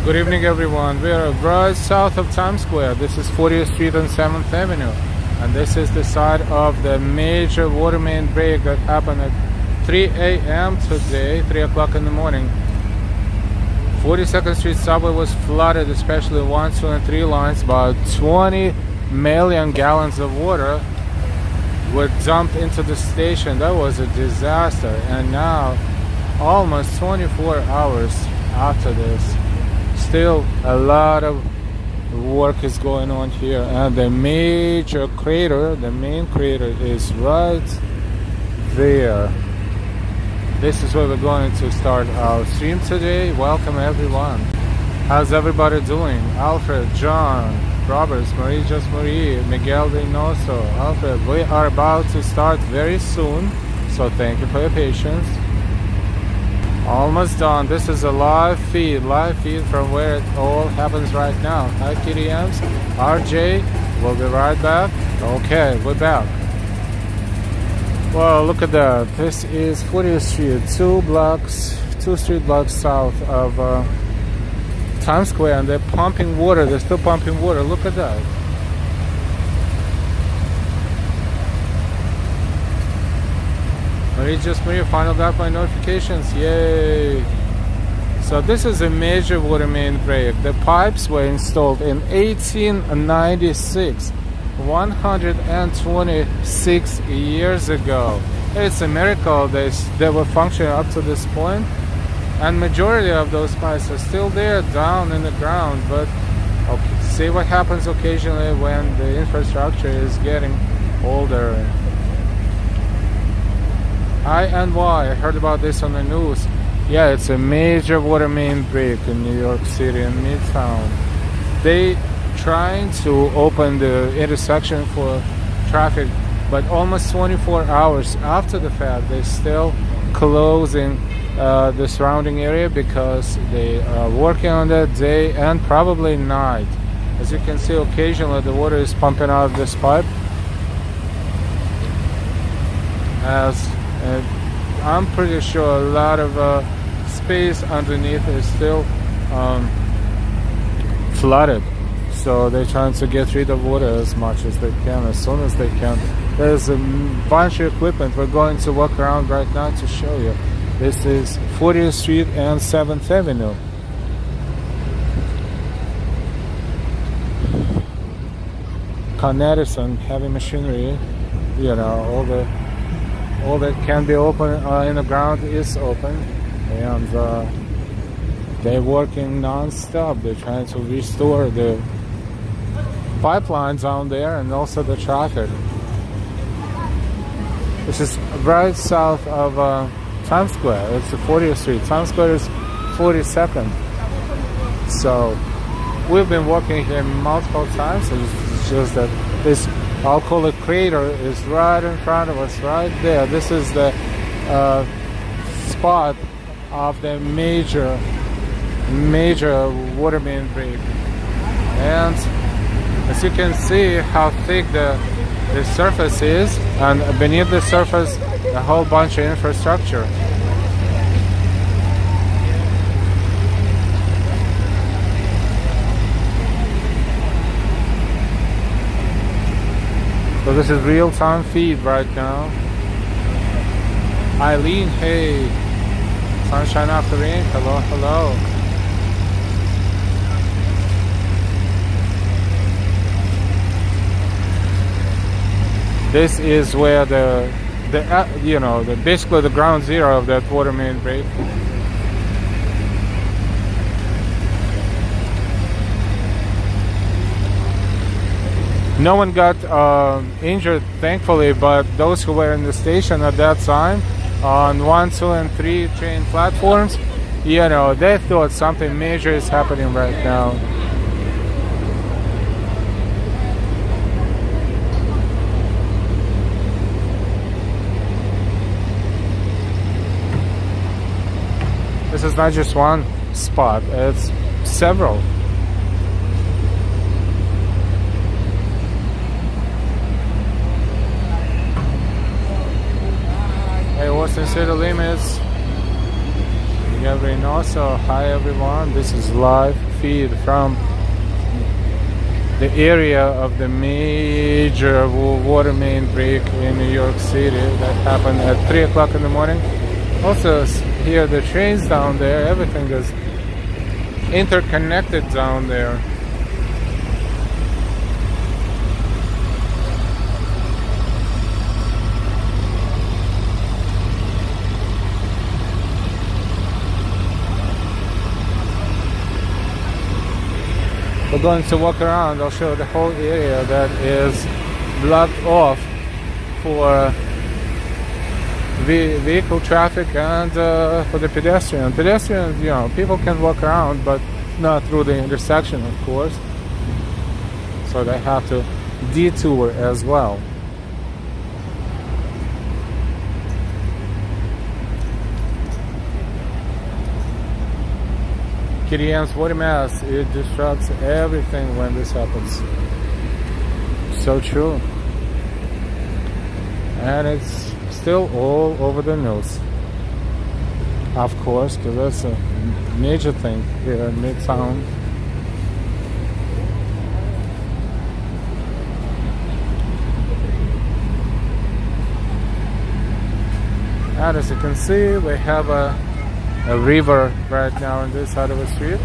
Good evening, everyone. We are right south of Times Square. This is 40th Street and 7th Avenue. And this is the site of the major water main break that happened at 3 a.m. today, 3 o'clock in the morning. 42nd Street subway was flooded, especially 1, 2, and 3 lines. About 20 million gallons of water were dumped into the station. That was a disaster. And now, almost 24 hours after this, still a lot of work is going on here, and the major crater, the main crater, is right there. This is where we're going to start our stream today. Welcome, everyone. How's everybody doing? Alfred, John, Roberts, Marie, just Marie, Miguel Reynoso. Alfred, we are about to start very soon, so thank you for your patience. Almost done. This is a live feed from where it all happens right now. Hi, KDMs. RJ, we'll be right back. Okay, we're back. Well, look at that. This is 40th Street, 2 street blocks south of Times Square, and they're pumping water. They're still pumping water. Look at that. Marie, just Marie, finally got my notifications. Yay! So this is a major water main break. The pipes were installed in 1896, 126 years ago. It's a miracle they were functioning up to this point, and majority of those pipes are still there down in the ground. But okay, see what happens occasionally when the infrastructure is getting older. Hi NY, I heard about this on the news. Yeah, it's a major water main break in New York City in Midtown. They trying to open the intersection for traffic, but almost 24 hours after the fact, they're still closing the surrounding area because they are working on that day and probably night. As you can see, occasionally the water is pumping out of this pipe. I'm pretty sure a lot of space underneath is still flooded, so they're trying to get rid of water as much as they can, as soon as they can. There's a bunch of equipment. We're going to walk around right now to show you. This is 40th Street and 7th Avenue. Con Edison, heavy machinery, you know, all that can be open in the ground is open, and they're working non-stop. They're trying to restore the pipelines down there and also the traffic. This is right south of Times Square. It's the 40th Street. Times Square is 42nd. So we've been walking here multiple times. It's just that this, I'll call it crater, is right in front of us, right there. This is the spot of the major water main break. And as you can see how thick the surface is, and beneath the surface a whole bunch of infrastructure. So this is real-time feed right now. Eileen, hey. Sunshine after rain, hello, hello. This is where basically the ground zero of that water main break. No one got injured, thankfully, but those who were in the station at that time on 1, 2, and 3 train platforms, you know, they thought something major is happening right now. This is not just one spot, it's several. Hey, Western City Limits. Yeah, Reynosa. Hi everyone. This is live feed from the area of the major water main break in New York City that happened at 3 o'clock in the morning. Also here the trains down there, everything is interconnected down there. We're going to walk around. I'll show the whole area that is blocked off for vehicle traffic and for the pedestrian. Pedestrians, you know, people can walk around, but not through the intersection, of course. So they have to detour as well. KDM's water mass, it disrupts everything when this happens. So true. And it's still all over the news. Of course, because that's a major thing here in Midtown. And as you can see, we have a river right now on this side of the street,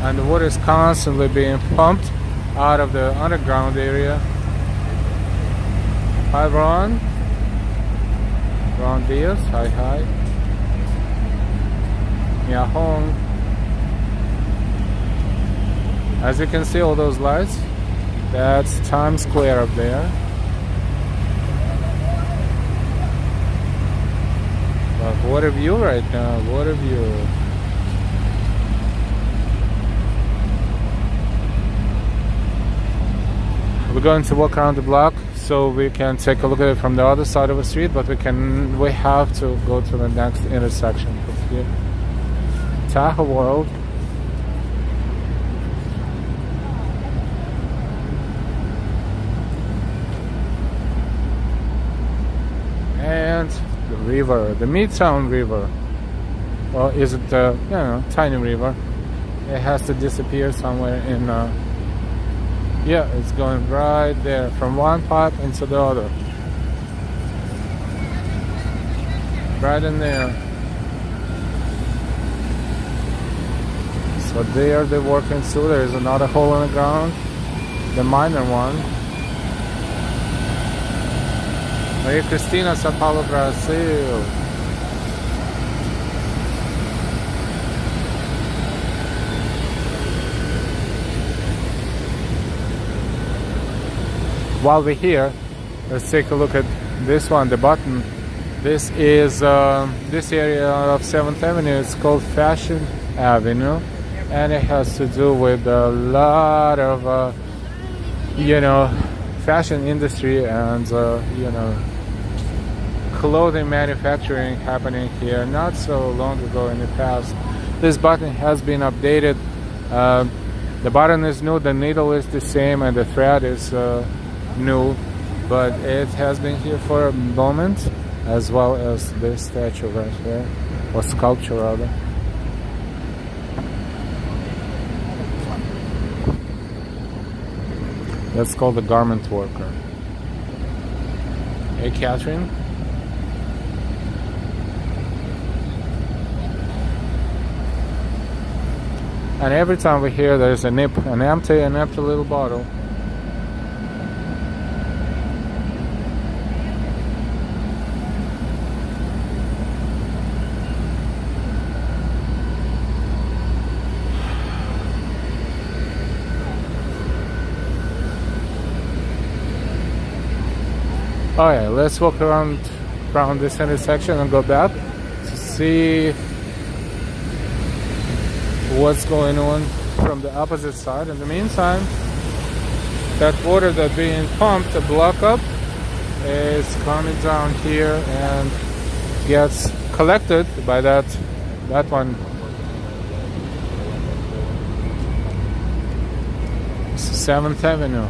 and the water is constantly being pumped out of the underground area. Hi Ron Diaz, hi. Yeah, home. As you can see, all those lights, that's Times Square up there. What a view right now, what a view. We're going to walk around the block so we can take a look at it from the other side of the street, but we have to go to the next intersection. Here. Tahoe World. And the river, the Midtown River. Well, is it the tiny river? It has to disappear somewhere in. Yeah, it's going right there from one pipe into the other. Right in there. So there they're working too. There's another hole in the ground, the minor one. Maria Cristina, Sao Paulo, Brazil. While we're here, let's take a look at this one, the button. This is this area of 7th Avenue. It's called Fashion Avenue, and it has to do with a lot of fashion industry and clothing manufacturing happening here not so long ago in the past. This button has been updated. The button is new, the needle is the same, and the thread is new, but it has been here for a moment, as well as this statue right here, or sculpture rather. That's called the garment worker. Hey Catherine. And every time we hear there's an empty little bottle. Oh yeah, let's walk around this intersection and go back to see what's going on from the opposite side. In the meantime, that water that's being pumped to block up is coming down here and gets collected by that one. 7th Avenue.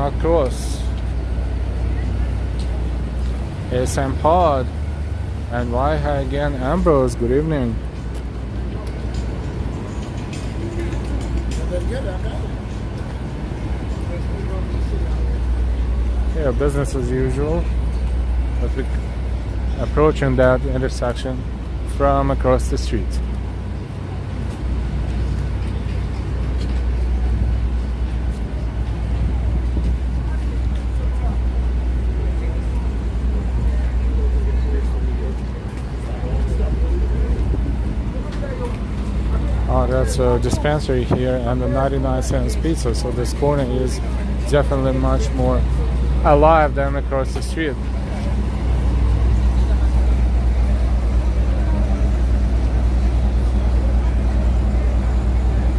across. SM Pod and why again Ambrose, good evening. Yeah, business as usual, but we're approaching that intersection from across the street. Oh, that's a dispensary here and a 99-cent pizza, so this corner is definitely much more alive than across the street.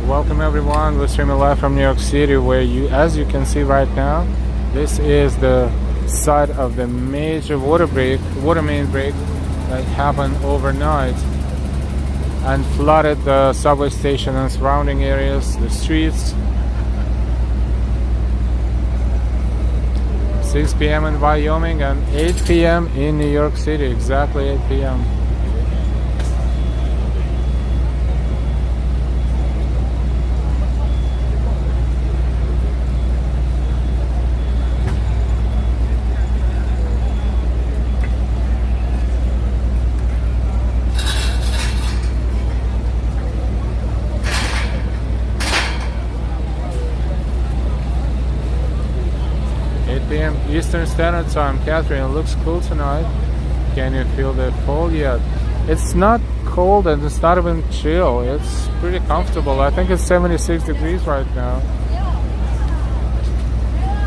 Welcome everyone, we're streaming live from New York City, where as you can see right now, this is the site of the major water main break that happened overnight and flooded the subway station and surrounding areas, the streets. 6 p.m. in Wyoming and 8 p.m. in New York City, exactly 8 p.m. Eastern Standard Time. Catherine, it looks cool tonight. Can you feel the fall yet? It's not cold and it's not even chill. It's pretty comfortable. I think it's 76 degrees right now.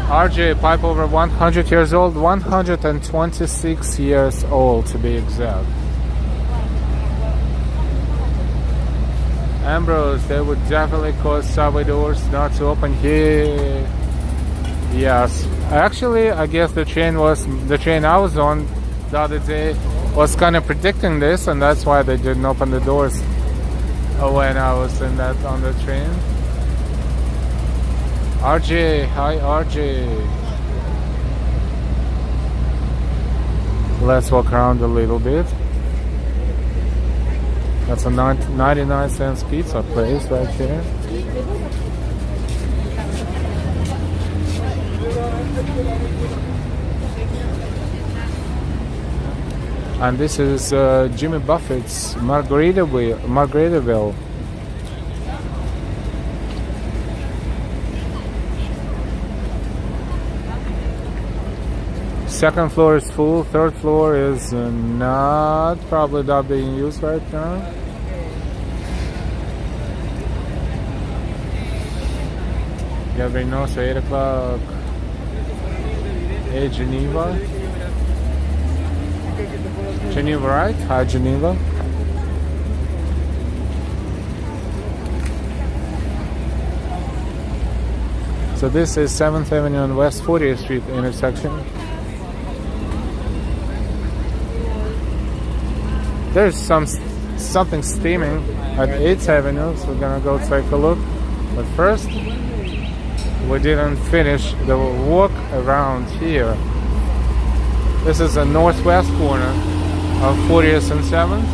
RJ, pipe over 100 years old, 126 years old to be exact. Ambrose, they would definitely cause subway doors not to open here. Yes, actually, I guess the train I was on the other day was kind of predicting this, and that's why they didn't open the doors when I was on the train. RJ, hi RJ. Let's walk around a little bit. That's a 99-cent pizza place right here. And this is Jimmy Buffett's Margaritaville. Second floor is full, third floor is probably not being used right now. Gabriel knows, 8 o'clock. Hey, Geneva, right? Hi, Geneva. So this is 7th Avenue and West 40th Street intersection. There's something steaming at 8th Avenue, so we're gonna go take a look. But first, we didn't finish the walk around here. This is the northwest corner of 40th and 7th.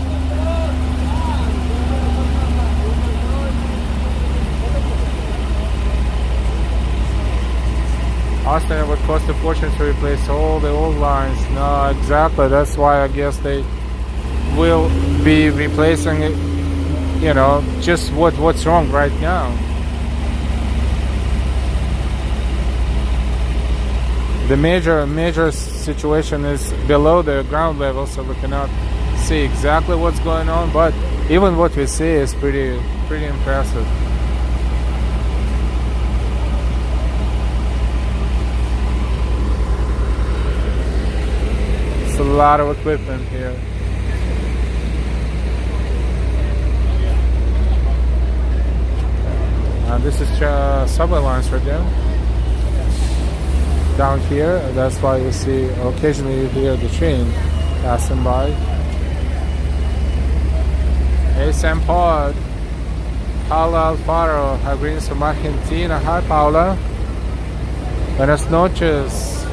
Austin, it would cost a fortune to replace all the old lines. No, exactly. That's why I guess they will be replacing it, just what's wrong right now. The major situation is below the ground level, so we cannot see exactly what's going on, but even what we see is pretty impressive. It's a lot of equipment here. This is subway lines right there. Down here, that's why you see occasionally you hear the train passing by. Hey Sam Pod, Paula Alfaro, hi greetings from Argentina. Hi Paula. Buenas noches.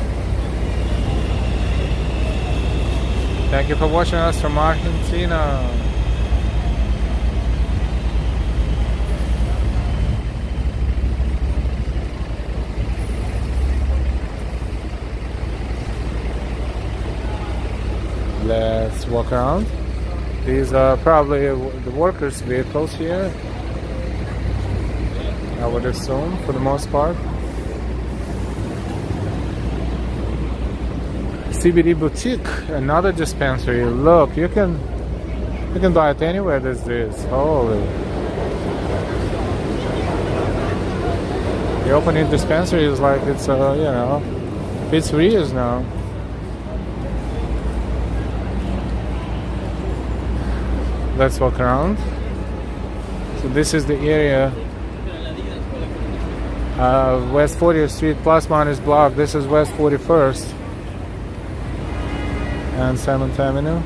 Thank you for watching us from Argentina. Let's walk around. These are probably the workers' vehicles here, I would assume, for the most part. CBD boutique, another dispensary. Look, you can buy it anywhere these days. Holy! The opening dispensary is like it's pizzerias now. Let's walk around. So this is the area, West 40th Street plus minus block. This is West 41st and 7th Avenue.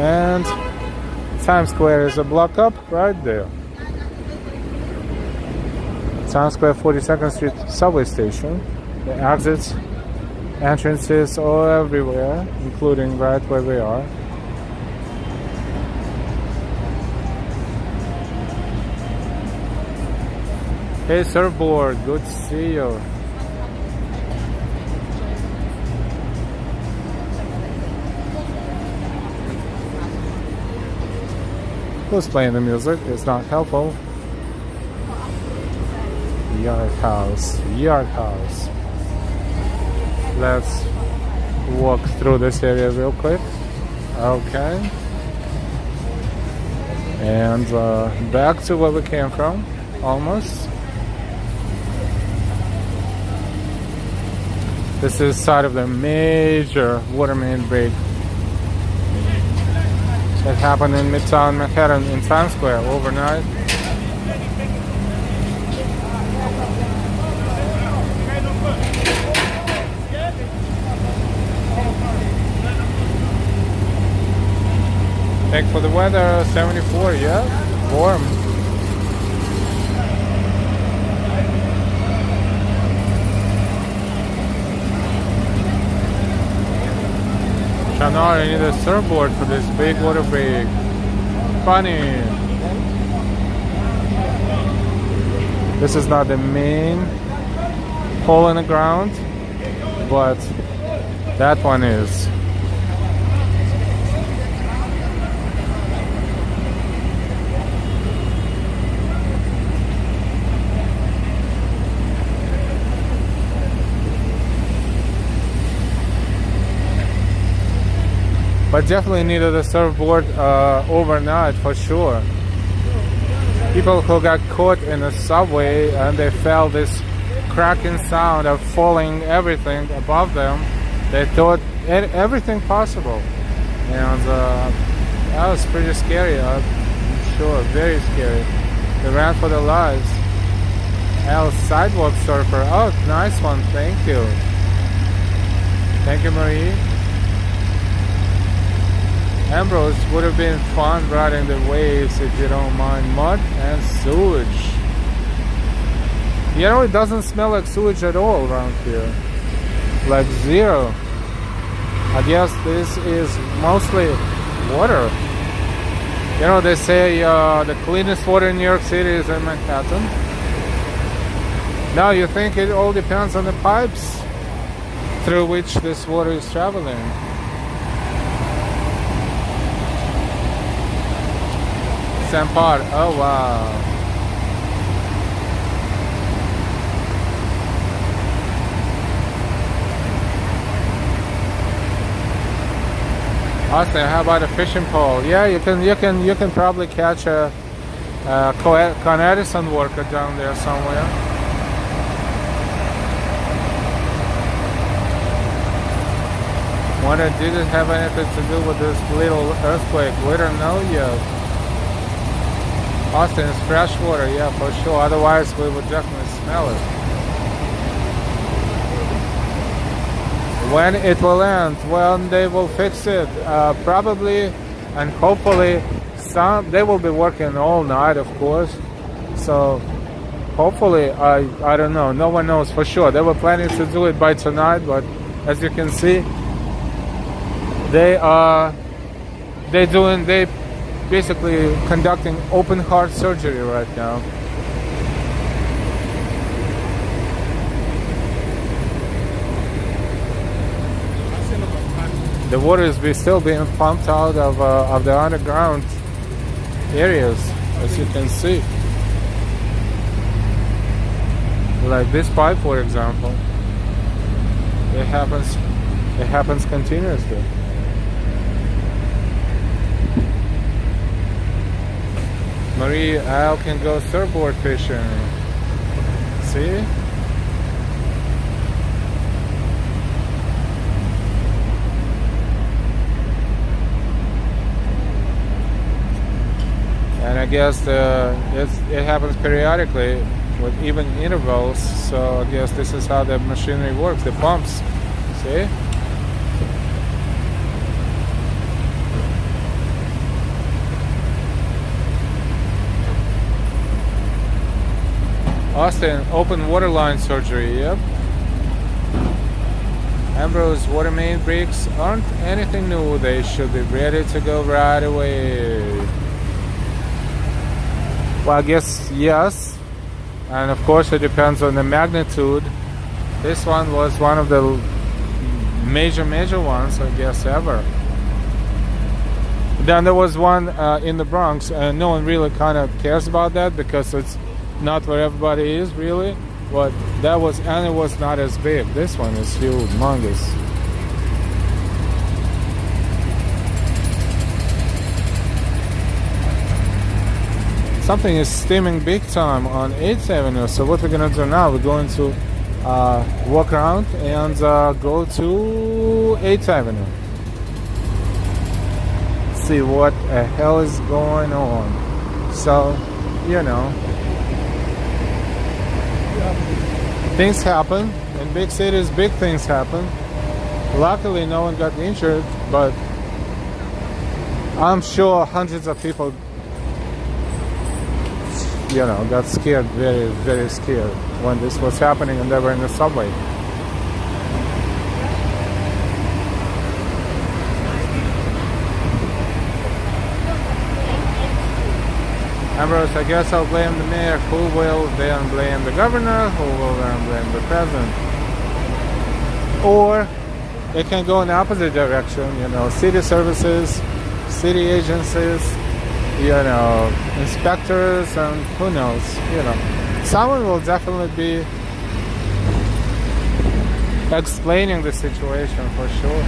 And Times Square is a block up right there. Times Square 42nd Street subway station. The exits, entrances all everywhere, including right where we are. Hey surfboard, good to see you. Who's playing the music? It's not helpful. Yard house, yard house. Let's walk through this area real quick. Okay. And back to where we came from, almost. This is side of the major water main break that happened in Midtown Manhattan in Times Square overnight. Thanks for the weather, 74, yeah, warm. Chanel, I need a surfboard for this big water break. Funny. This is not the main hole in the ground, but that one is. But definitely needed a surfboard overnight for sure. People who got caught in the subway and they felt this cracking sound of falling everything above them, they thought everything possible. And that was pretty scary, I'm sure, very scary. They ran for their lives. Sidewalk surfer, oh, nice one, thank you. Thank you, Marie. Ambrose, would have been fun riding the waves if you don't mind mud and sewage. You know, it doesn't smell like sewage at all around here. Like zero. I guess this is mostly water. You know, they say the cleanest water in New York City is in Manhattan. Now you think it all depends on the pipes through which this water is traveling. Part. Oh wow. Austin, how about a fishing pole? Yeah, you can probably catch a Con Edison worker down there somewhere. Wonder, did it have anything to do with this little earthquake? We don't know yet. Austin is fresh water, yeah, for sure. Otherwise, we would definitely smell it. When it will end? When they will fix it? Probably and hopefully they will be working all night, of course. So hopefully, I don't know. No one knows for sure. They were planning to do it by tonight, but as you can see, they basically conducting open heart surgery right now. The water is still being pumped out of the underground areas, as you can see. Like this pipe, for example, it happens continuously. Marie Al can go surfboard fishing. See? And I guess it happens periodically with even intervals, so I guess this is how the machinery works, the pumps. See? Austin, open water line surgery, yep. Ambrose, water main breaks aren't anything new. They should be ready to go right away. Well, I guess yes. And of course it depends on the magnitude. This one was one of the major ones, I guess, ever. Then there was one in the Bronx, and no one really kind of cares about that because it's not where everybody is really, but that was, and it was not as big. This one is humongous. Something is steaming big time on 8th Avenue, so what we're gonna do now, we're going to walk around and go to 8th Avenue. See what the hell is going on. So, you know, things happen in big cities. Big things happen. Luckily no one got injured, but I'm sure hundreds of people, you know, got scared, very, very scared when this was happening and they were in the subway. Ambrose, I guess I'll blame the mayor. Who will then blame the governor? Who will then blame the president? Or it can go in the opposite direction, you know, city services, city agencies, you know, inspectors, and who knows, you know. Someone will definitely be explaining the situation for sure.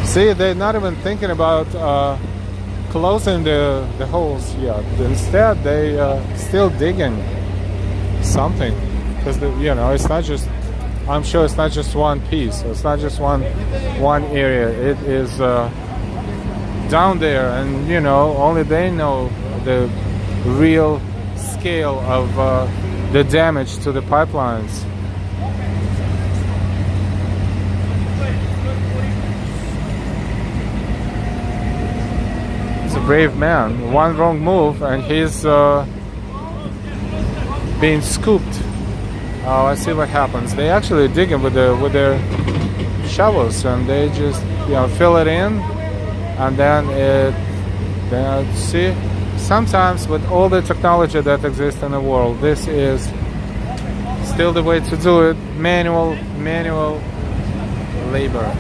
See, they're not even thinking about closing the holes yet. Instead, they still digging something. Because, you know, it's not just, I'm sure it's not just one piece. It's not just one area. It is down there, and, you know, only they know the real scale of the damage to the pipelines. He's a brave man. One wrong move, and he's being scooped. Oh, I see what happens. They actually dig it with their shovels, and they just, you know, fill it in, and then see. Sometimes with all the technology that exists in the world, this is still the way to do it. Manual labor.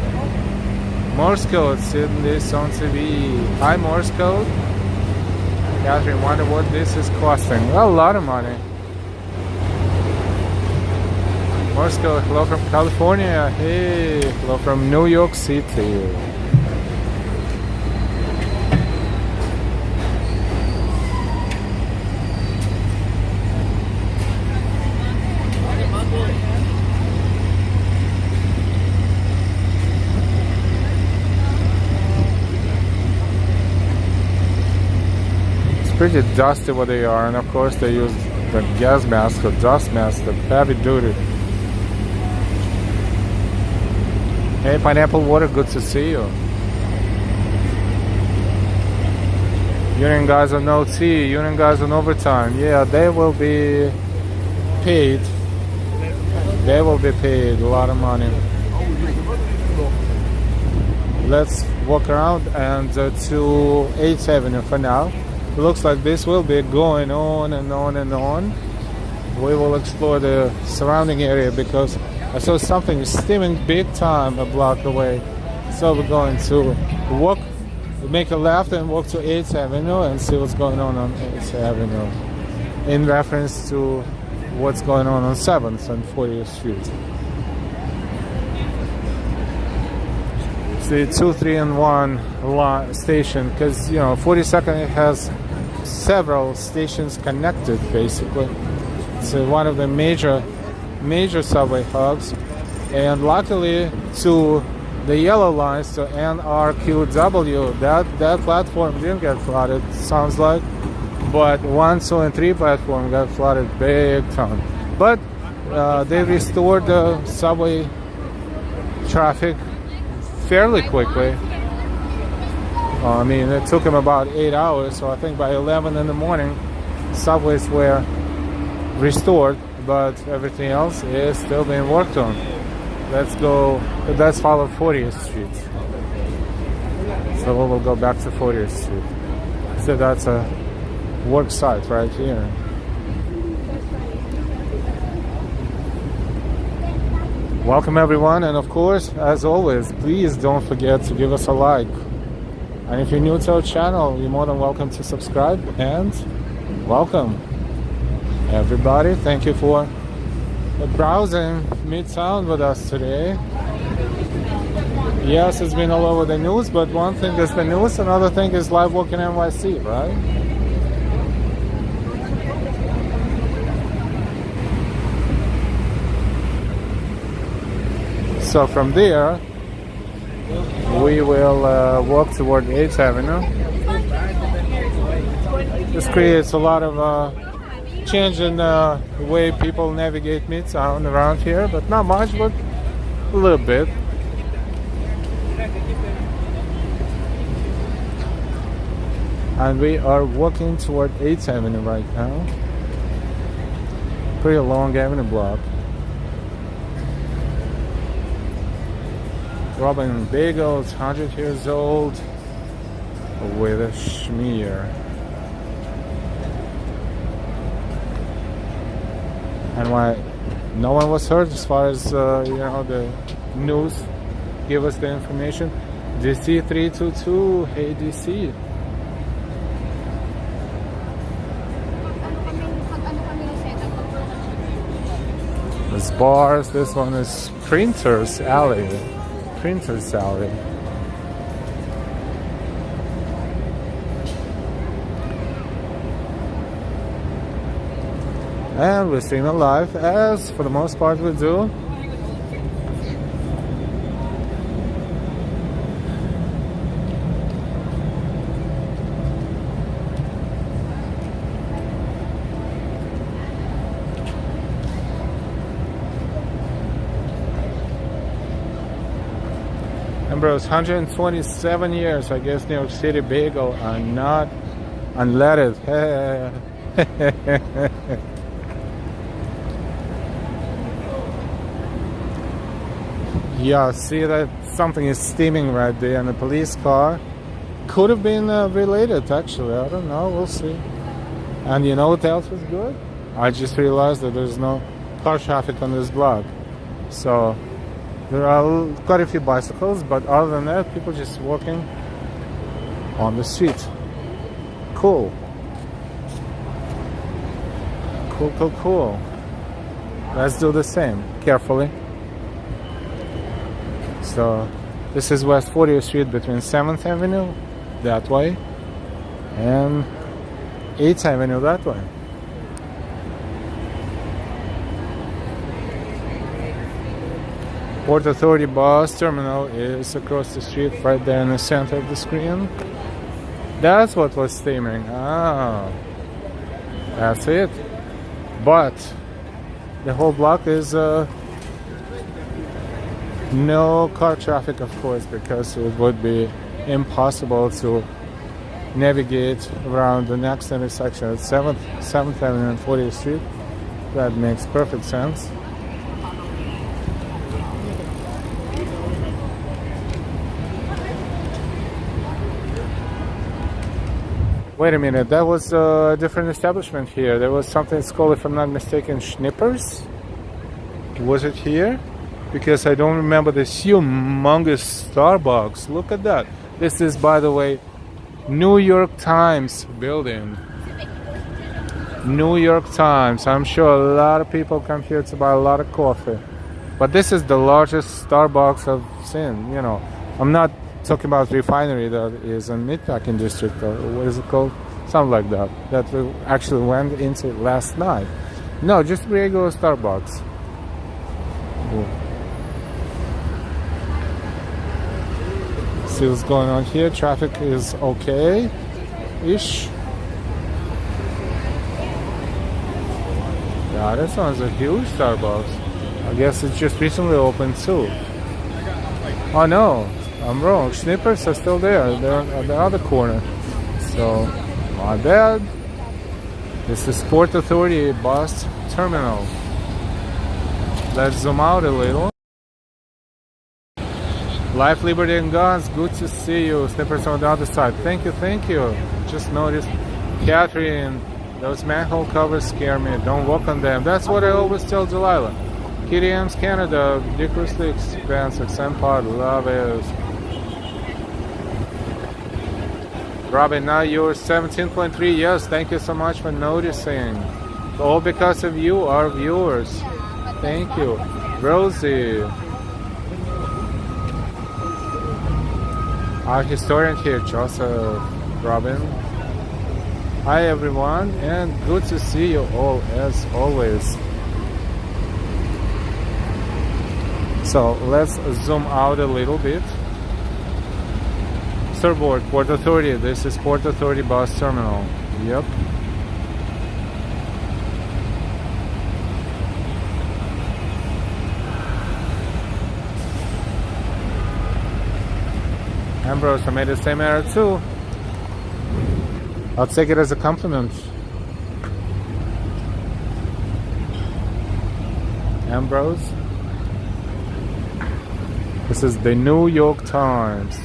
Morse code, seeing this on TV. Hi, Morse code. Catherine, wonder what this is costing. A lot of money. Morse code, hello from California. Hey, hello from New York City. It's pretty dusty where they are, and of course they use the gas mask, the dust mask, the heavy duty. Hey, Pineapple Water, good to see you. Union guys on OT, union guys on overtime. Yeah, they will be paid. They will be paid a lot of money. Let's walk around and to 8th Avenue for now. It looks like this will be going on and on and on. We will explore the surrounding area because I saw something steaming big time a block away. So we're going to walk, make a left and walk to 8th Avenue and see what's going on 8th Avenue in reference to what's going on 7th and 40th Street. It's the 2, 3, and 1 station because 42nd has several stations connected basically. It's one of the major subway hubs, and luckily to the yellow lines to NRQW, that platform didn't get flooded, sounds like, but 1, 2, and 3 platform got flooded big time. But they restored the subway traffic fairly quickly. I mean, it took them about 8 hours, so I think by 11 in the morning, subways were restored, but everything else is still being worked on. Let's follow 40th Street. So we will go back to 40th Street. So that's a work site right here. Welcome everyone, and of course, as always, please don't forget to give us a like. And if you're new to our channel, you're more than welcome to subscribe, and welcome everybody. Thank you for browsing Midtown with us today. Yes, it's been all over the news, but one thing is the news, another thing is live walk in NYC, right? So from there, we will walk toward 8th Avenue. This creates a lot of change in the way people navigate Midtown around here, but not much, but a little bit. And we are walking toward 8th Avenue right now. Pretty long avenue block. Robin Bagels, 100 years old, with a schmear. And why no one was hurt as far as the news give us the information. DC 322, hey DC. There's bars. This one is Printers Alley. Printers Alley. And we're streaming live, as for the most part we do. Bros, 127 years, I guess New York City bagel are not unleaded. Yeah, see that something is steaming right there in the police car. Could have been related, actually. I don't know, we'll see. And you know what else is good? I just realized that there's no car traffic on this block. So there are quite a few bicycles, but other than that, people just walking on the street. Cool. Cool. Let's do the same, carefully. So this is West 40th Street between 7th Avenue, that way, and 8th Avenue, that way. Port Authority bus terminal is across the street, right there in the center of the screen. That's what was steaming. Ah, that's it. But the whole block is no car traffic, of course, because it would be impossible to navigate around the next intersection at 7th Avenue and 40th Street. That makes perfect sense. Wait a minute, that was a different establishment here. There was something it's called, if I'm not mistaken, Schnippers. Was it here? Because I don't remember this humongous Starbucks. Look at that. This is, by the way, New York Times building. New York Times. I'm sure a lot of people come here to buy a lot of coffee. But this is the largest Starbucks I've seen, you know. I'm not talking about refinery that is in Midtown district, or what is it called? Something like that. That we actually went into last night. No, just regular Starbucks. See what's going on here. Traffic is okay-ish. Yeah, that sounds a huge Starbucks. I guess it's just recently opened too. Oh no, I'm wrong. Schnippers are still there. They're at the other corner. So, my bad. This is Port Authority bus terminal. Let's zoom out a little. Life, Liberty, and Guns. Good to see you. Snippers on the other side. Thank you, thank you. Just noticed, Catherine, those manhole covers scare me. Don't walk on them. That's what I always tell Delilah. Kitty M's Canada, ridiculously expensive. Sandpod, love it. Robin, now you're 17.3. Yes, thank you so much for noticing. All because of you, our viewers. Thank you. Rosie. Our historian here, Joseph. Robin. Hi everyone, and good to see you all as always. So let's zoom out a little bit. Starboard, Port Authority. This is Port Authority bus terminal. Yep. Ambrose, I made the same error too. I'll take it as a compliment. Ambrose. This is the New York Times.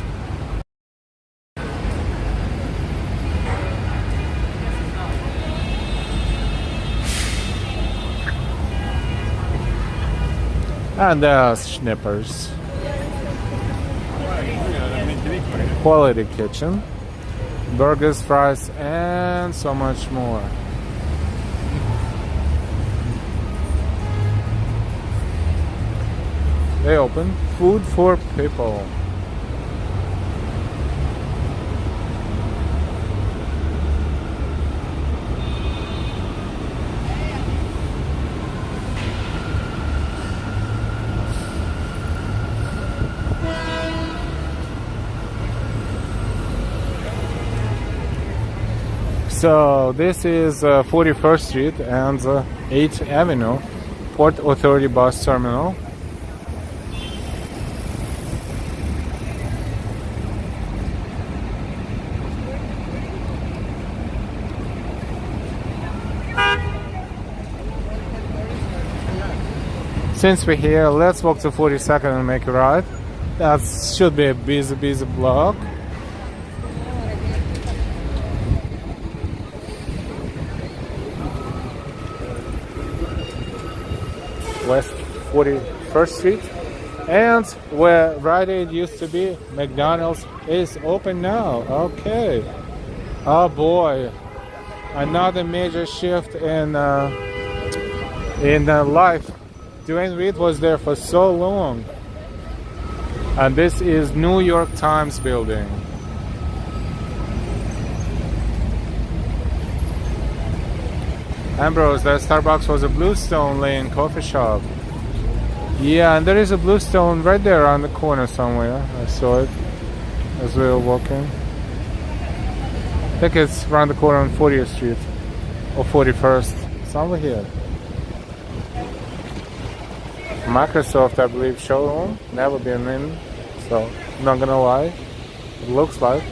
And there's Schnippers. Quality kitchen. Burgers, fries, and so much more. They open. Food for people. So this is 41st Street and 8th Avenue, Port Authority bus terminal. Since we're here, let's walk to 42nd and make a right. That should be a busy block. West 41st Street, and where Rite Aid used to be, McDonald's is open now. Okay. Oh boy, another major shift in life. Dwayne Reed was there for so long, and this is New York Times building. Ambrose, that Starbucks was a Bluestone Lane coffee shop. Yeah, and there is a Bluestone right there on the corner somewhere. I saw it as we were walking. I think it's around the corner on 40th Street or 41st, Somewhere here. Microsoft, I believe, showroom. Never been in, so not gonna lie. It looks like.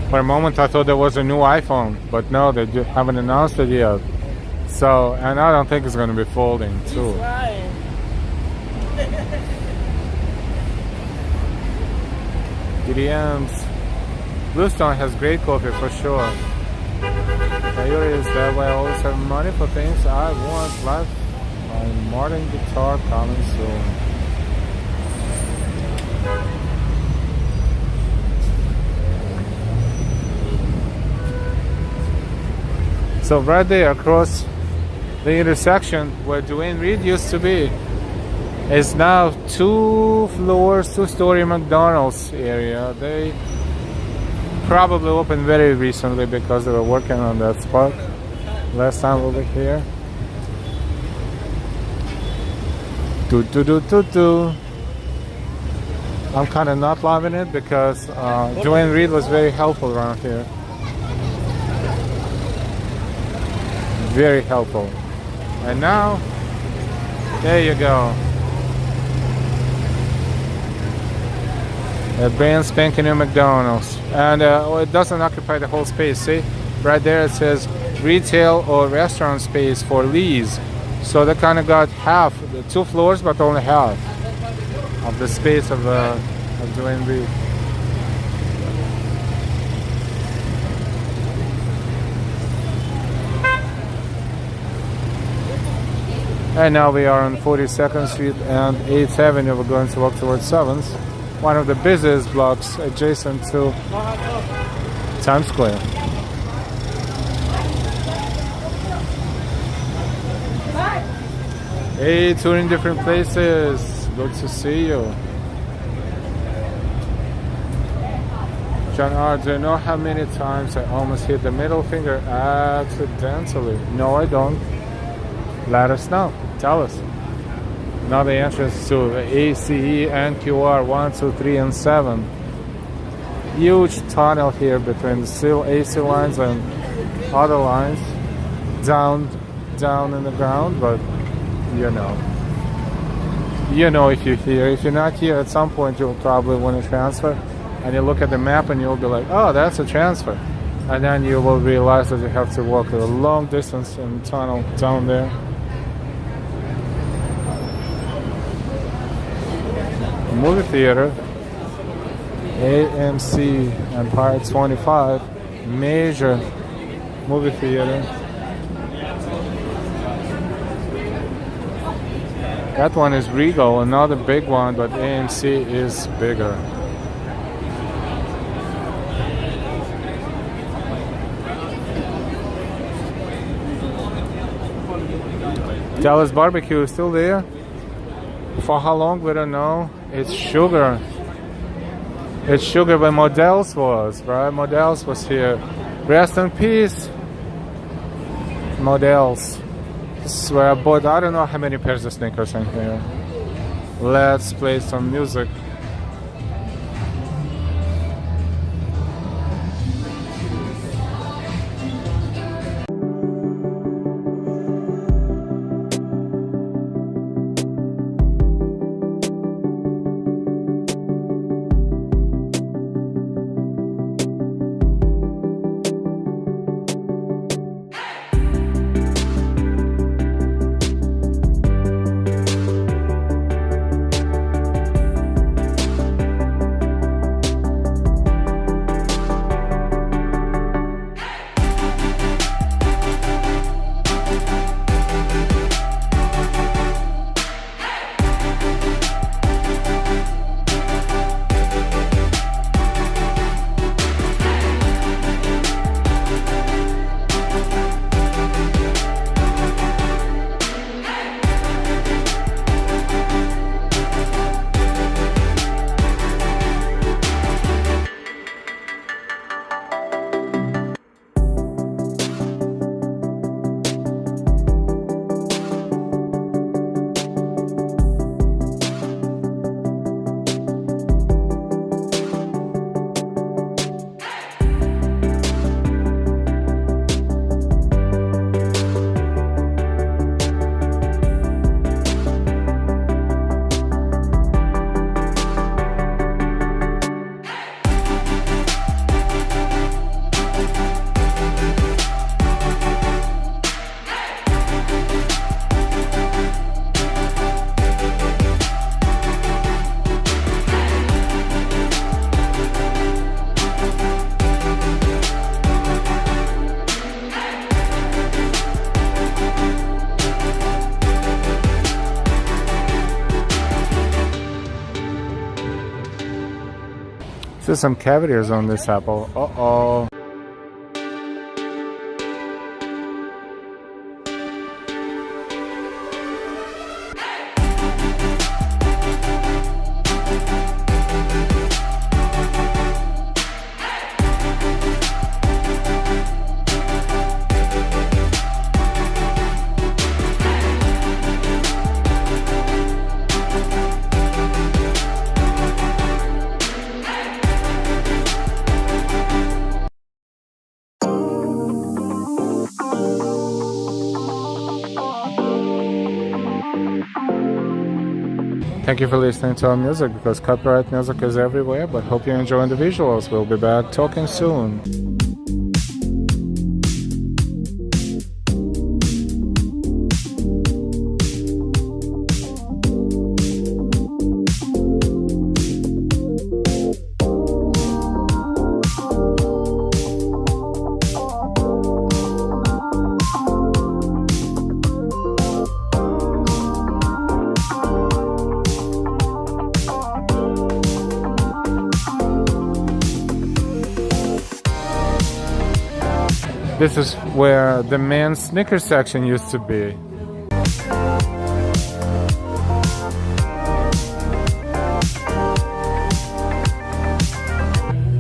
For a moment I thought there was a new iPhone, but no, they haven't announced it yet. So, and I don't think it's going to be folding too. DDM's. Bluestone has great coffee for sure. Priority is that way I always have money for things I want. Life, my modern guitar coming soon. So right there across the intersection where Dwayne Reed used to be is now two-story McDonald's area. They probably opened very recently because they were working on that spot last time over here. I'm kind of not loving it because Dwayne Reed was very helpful around here. Very helpful. And now, there you go. A brand spanking new McDonald's. And it doesn't occupy the whole space, see? Right there it says retail or restaurant space for lease. So they kind of got half, the 2 floors, but only half of the space of Dwayne Reed. And now we are on 42nd Street and 8th Avenue. We're going to walk towards 7th. One of the busiest blocks adjacent to Times Square. Hey, touring different places. Good to see you. John R., do you know how many times I almost hit the middle finger accidentally? No, I don't. Let us know. Tell us. Now the entrance to the ACE and QR 1, 2, 3, and 7. Huge tunnel here between the AC lines and other lines. Down in the ground, but you know. You know if you're here. If you're not here, at some point you'll probably want to transfer. And you look at the map and you'll be like, oh, that's a transfer. And then you will realize that you have to walk a long distance in the tunnel down there. Movie theater, AMC Empire 25, major movie theater. That one is Regal, another big one, but AMC is bigger. Dallas Barbecue is still there. For how long, we don't know. It's Sugar. It's Sugar where Models was, right? Models was here. Rest in peace, Models. This is where I bought, I don't know how many pairs of sneakers in here. Let's play some music. Still some cavities on this apple. Uh-oh. Thank you for listening to our music, because copyright music is everywhere, but hope you're enjoying the visuals. We'll be back talking soon. This is where the men's sneaker section used to be.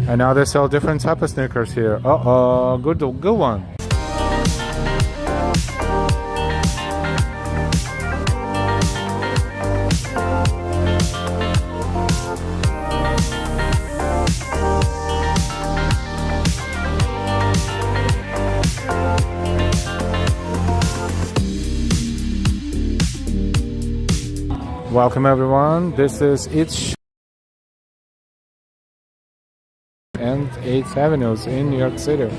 And now they sell different type of sneakers here. Uh-oh, good one. Welcome everyone, this is It's and 8th Avenues in New York City.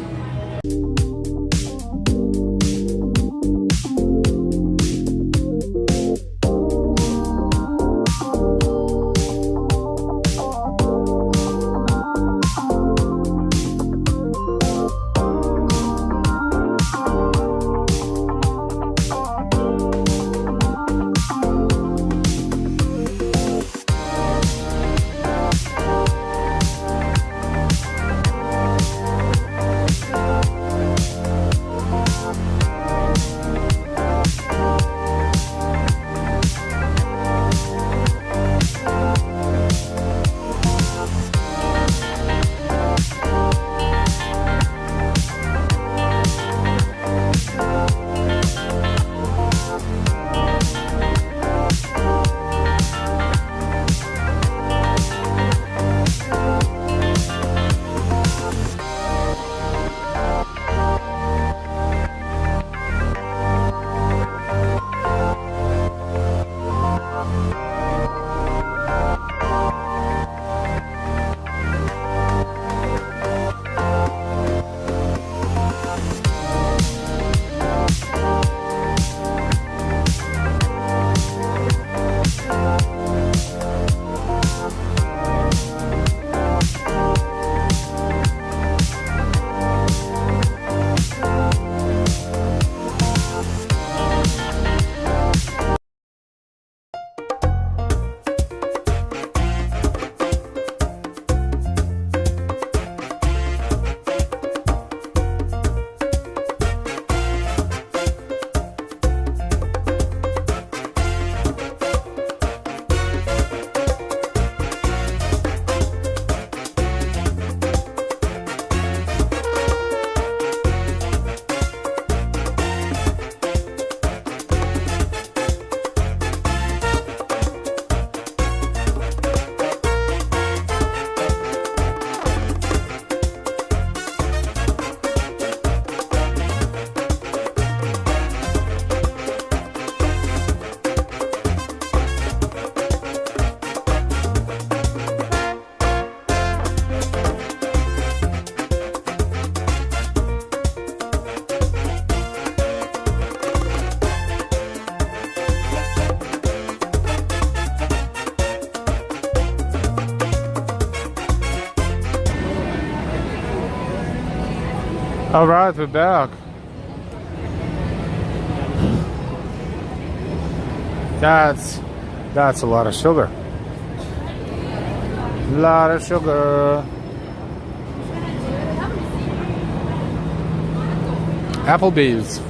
All right, we're back. That's a lot of sugar. Lot of sugar. Applebee's.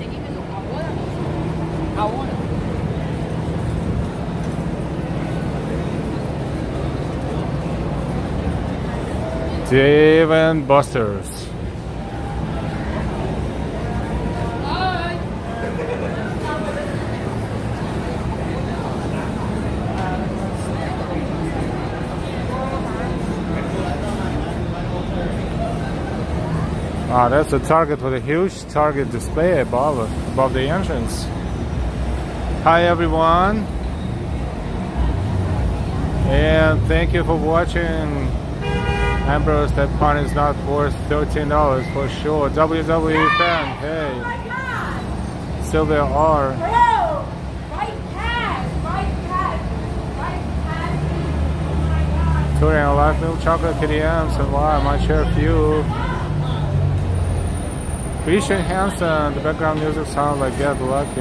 Dave and Buster's. Ah, that's a Target with a huge Target display above the entrance. Hi everyone, and thank you for watching. Ambrose, that pun is not worth $13 for sure. WWE fan, hey. Sylvia R. Touring a lot of milk chocolate KDMs, and why I might share a few. Christian Hansen, the background music sounds like Get Lucky.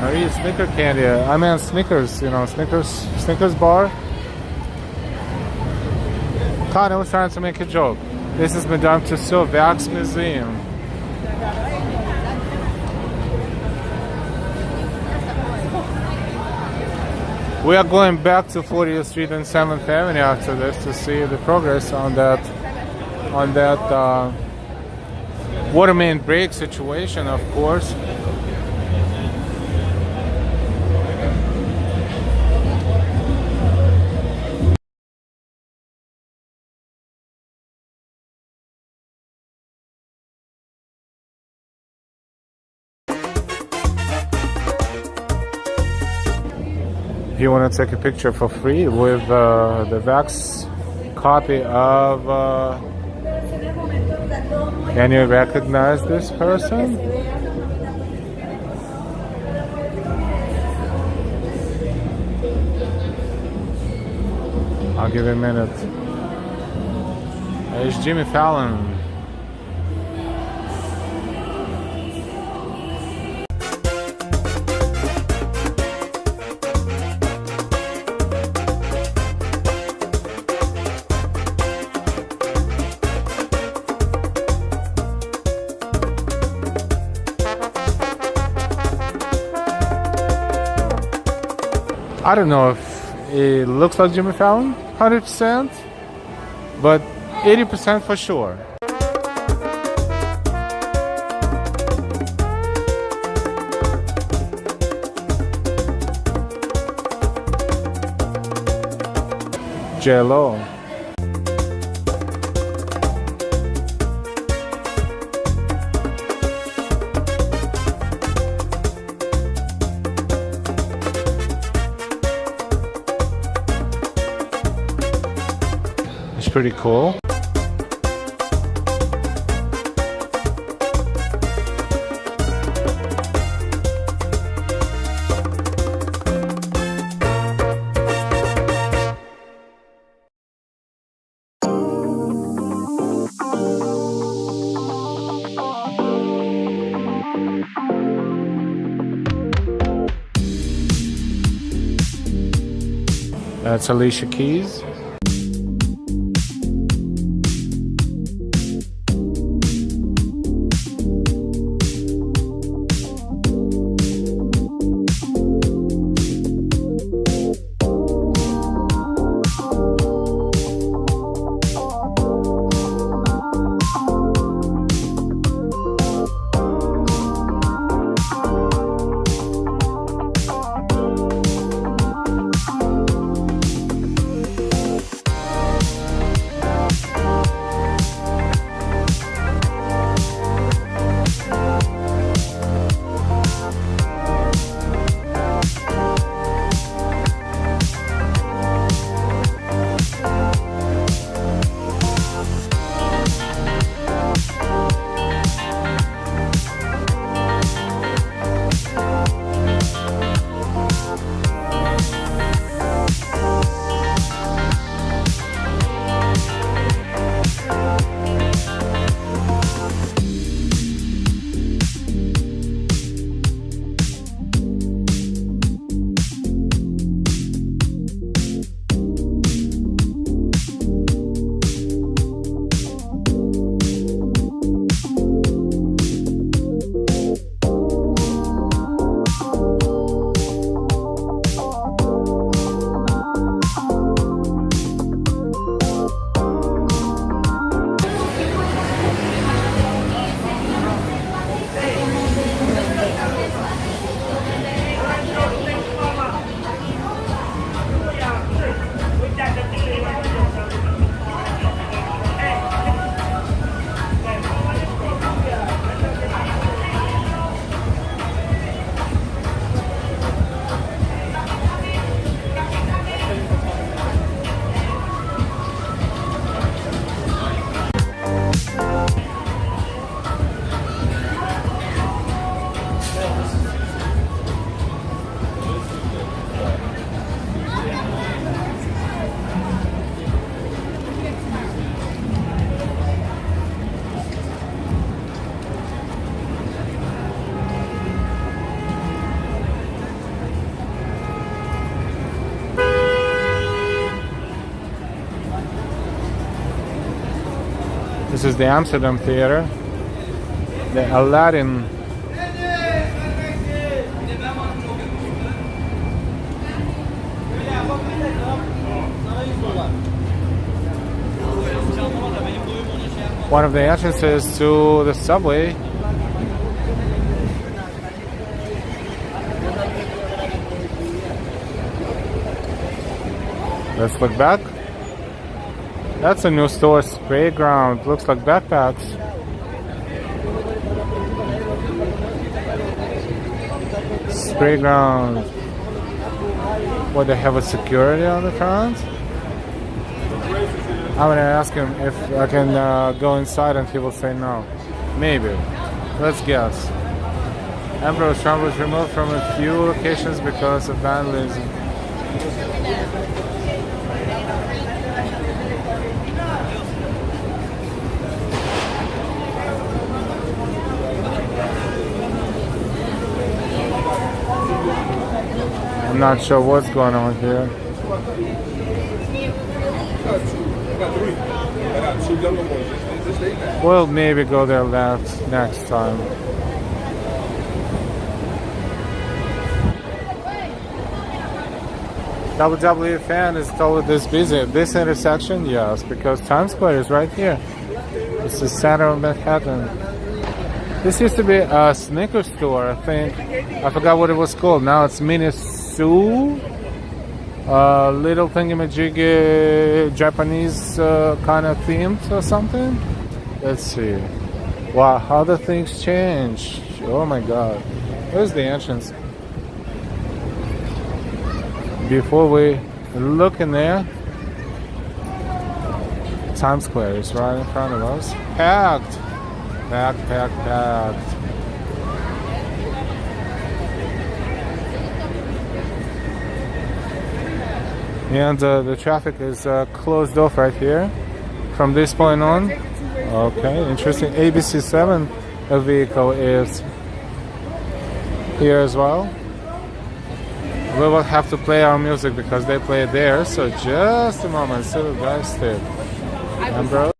Marie Snicker candy. I mean Snickers, you know, Snickers bar. Todd, I was trying to make a joke. This is Madame Tussauds Wax Museum. We are going back to 40th Street and 7th Avenue after this to see the progress on that water main break situation, of course. If you want to take a picture for free with the Vax copy of can you recognize this person? I'll give it a minute. It's Jimmy Fallon. I don't know if it looks like Jimmy Fallon, 100%, but 80% for sure. J-Lo. Pretty cool. That's Alicia Keys. This is the Amsterdam Theater. The Aladdin. One of the entrances to the subway. Let's look back. That's a new store, spray ground. Looks like backpacks. Spray ground. What, they have a security on the front? I'm gonna ask him if I can go inside, and he will say no. Maybe. Let's guess. Emperor Trump was removed from a few locations because of vandalism. I'm not sure what's going on here. We'll maybe go there next time. WWE fan is totally this busy. This intersection, yes, because Times Square is right here. It's the center of Manhattan. This used to be a sneaker store, I think. I forgot what it was called. Now it's Mini Sue. Little thingamajig, Japanese kind of themed or something. Let's see. Wow, how the things change. Oh my god. Where's the entrance? Before we look in there, Times Square is right in front of us. Packed. Packed. And the traffic is closed off right here from this point on. Okay, interesting. ABC7, a vehicle is here as well. We will have to play our music because they play it there. So just a moment, so guys, stay. And bro.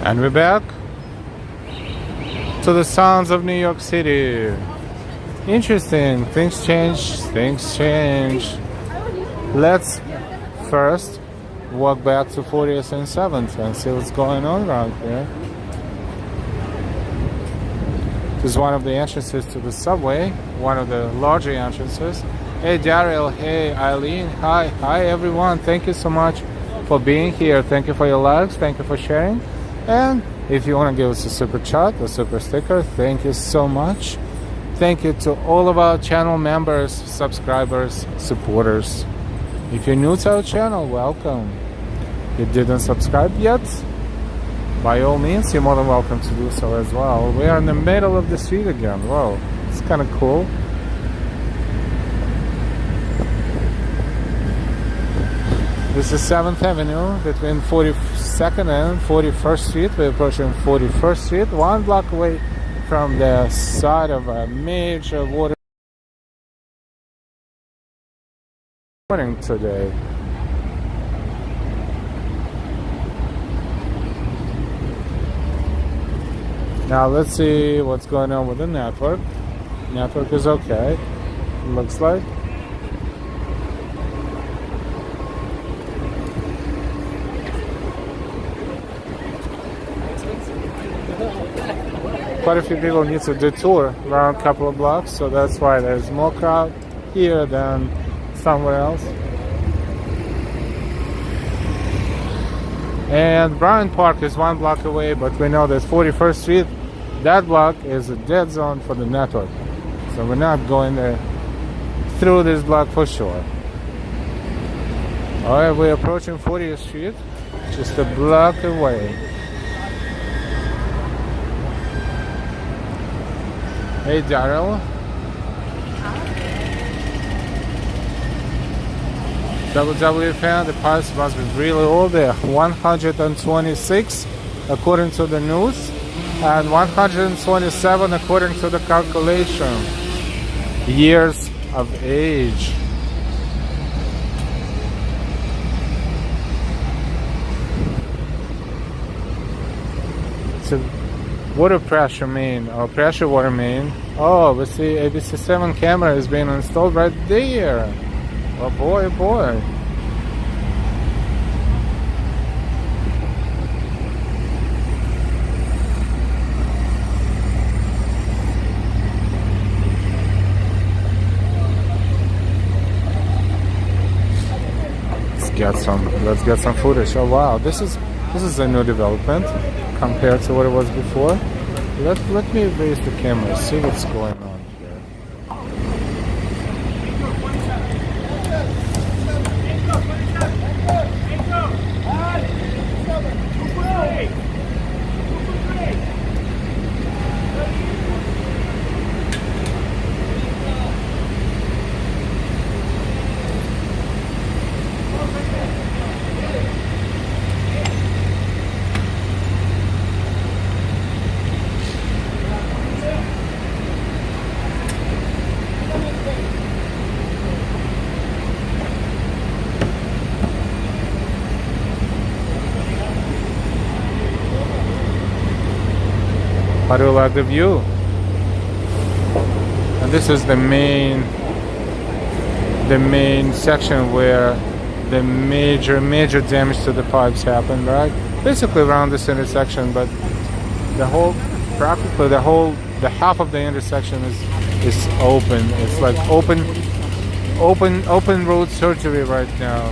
And we're back to the sounds of New York City. Interesting. Things change. Things change. Let's first walk back to 40th and 7th and see what's going on around here. This is one of the entrances to the subway, one of the larger entrances. Hey Daryl, hey Eileen, hi everyone. Thank you so much for being here. Thank you for your likes, thank you for sharing. And if you want to give us a super chat, a super sticker, thank you so much. Thank you to all of our channel members, subscribers, supporters. If you're new to our channel, welcome. If you didn't subscribe yet, by all means, you're more than welcome to do so as well. We are in the middle of the street again. Wow, it's kind of cool. This is 7th Avenue between 42nd and 41st Street. We're approaching 41st Street, 1 block away from the side of a major water morning today. Now let's see what's going on with the network. Network is okay, looks like. Quite a few people need to detour around a couple of blocks, so that's why there's more crowd here than somewhere else. And Bryant Park is 1 block away, but we know that 41st Street, that block is a dead zone for the network. So we're not going there through this block for sure. Alright, we're approaching 40th Street, just a block away. Hey Daryl. WW fan, the price must be really old there. 126 according to the news, and 127 according to the calculation. Years of age. It's a water pressure main, or pressure water main. Oh, we see ABC7 camera is being installed right there. Oh boy, oh boy. Let's get some footage. Oh wow, this is a new development compared to what it was before. Let me raise the camera, see what's going on here. How do you like the view? And this is the main section where the major damage to the pipes happened, right? Basically around this intersection, but practically the half of the intersection is open. It's like open road surgery right now.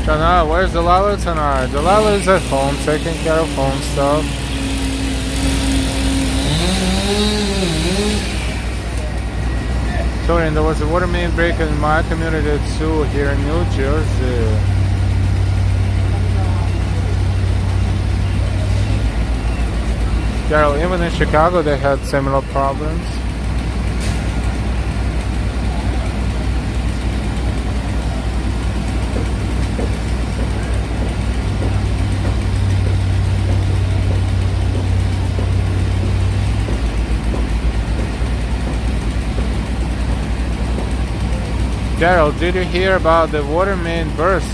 Tonight, where's Delilah tonight? Delilah is at home, taking care of home stuff. Sorry, there was a water main break in my community too, here in New Jersey. Carol, even in Chicago they had similar problems. Daryl, did you hear about the water main burst?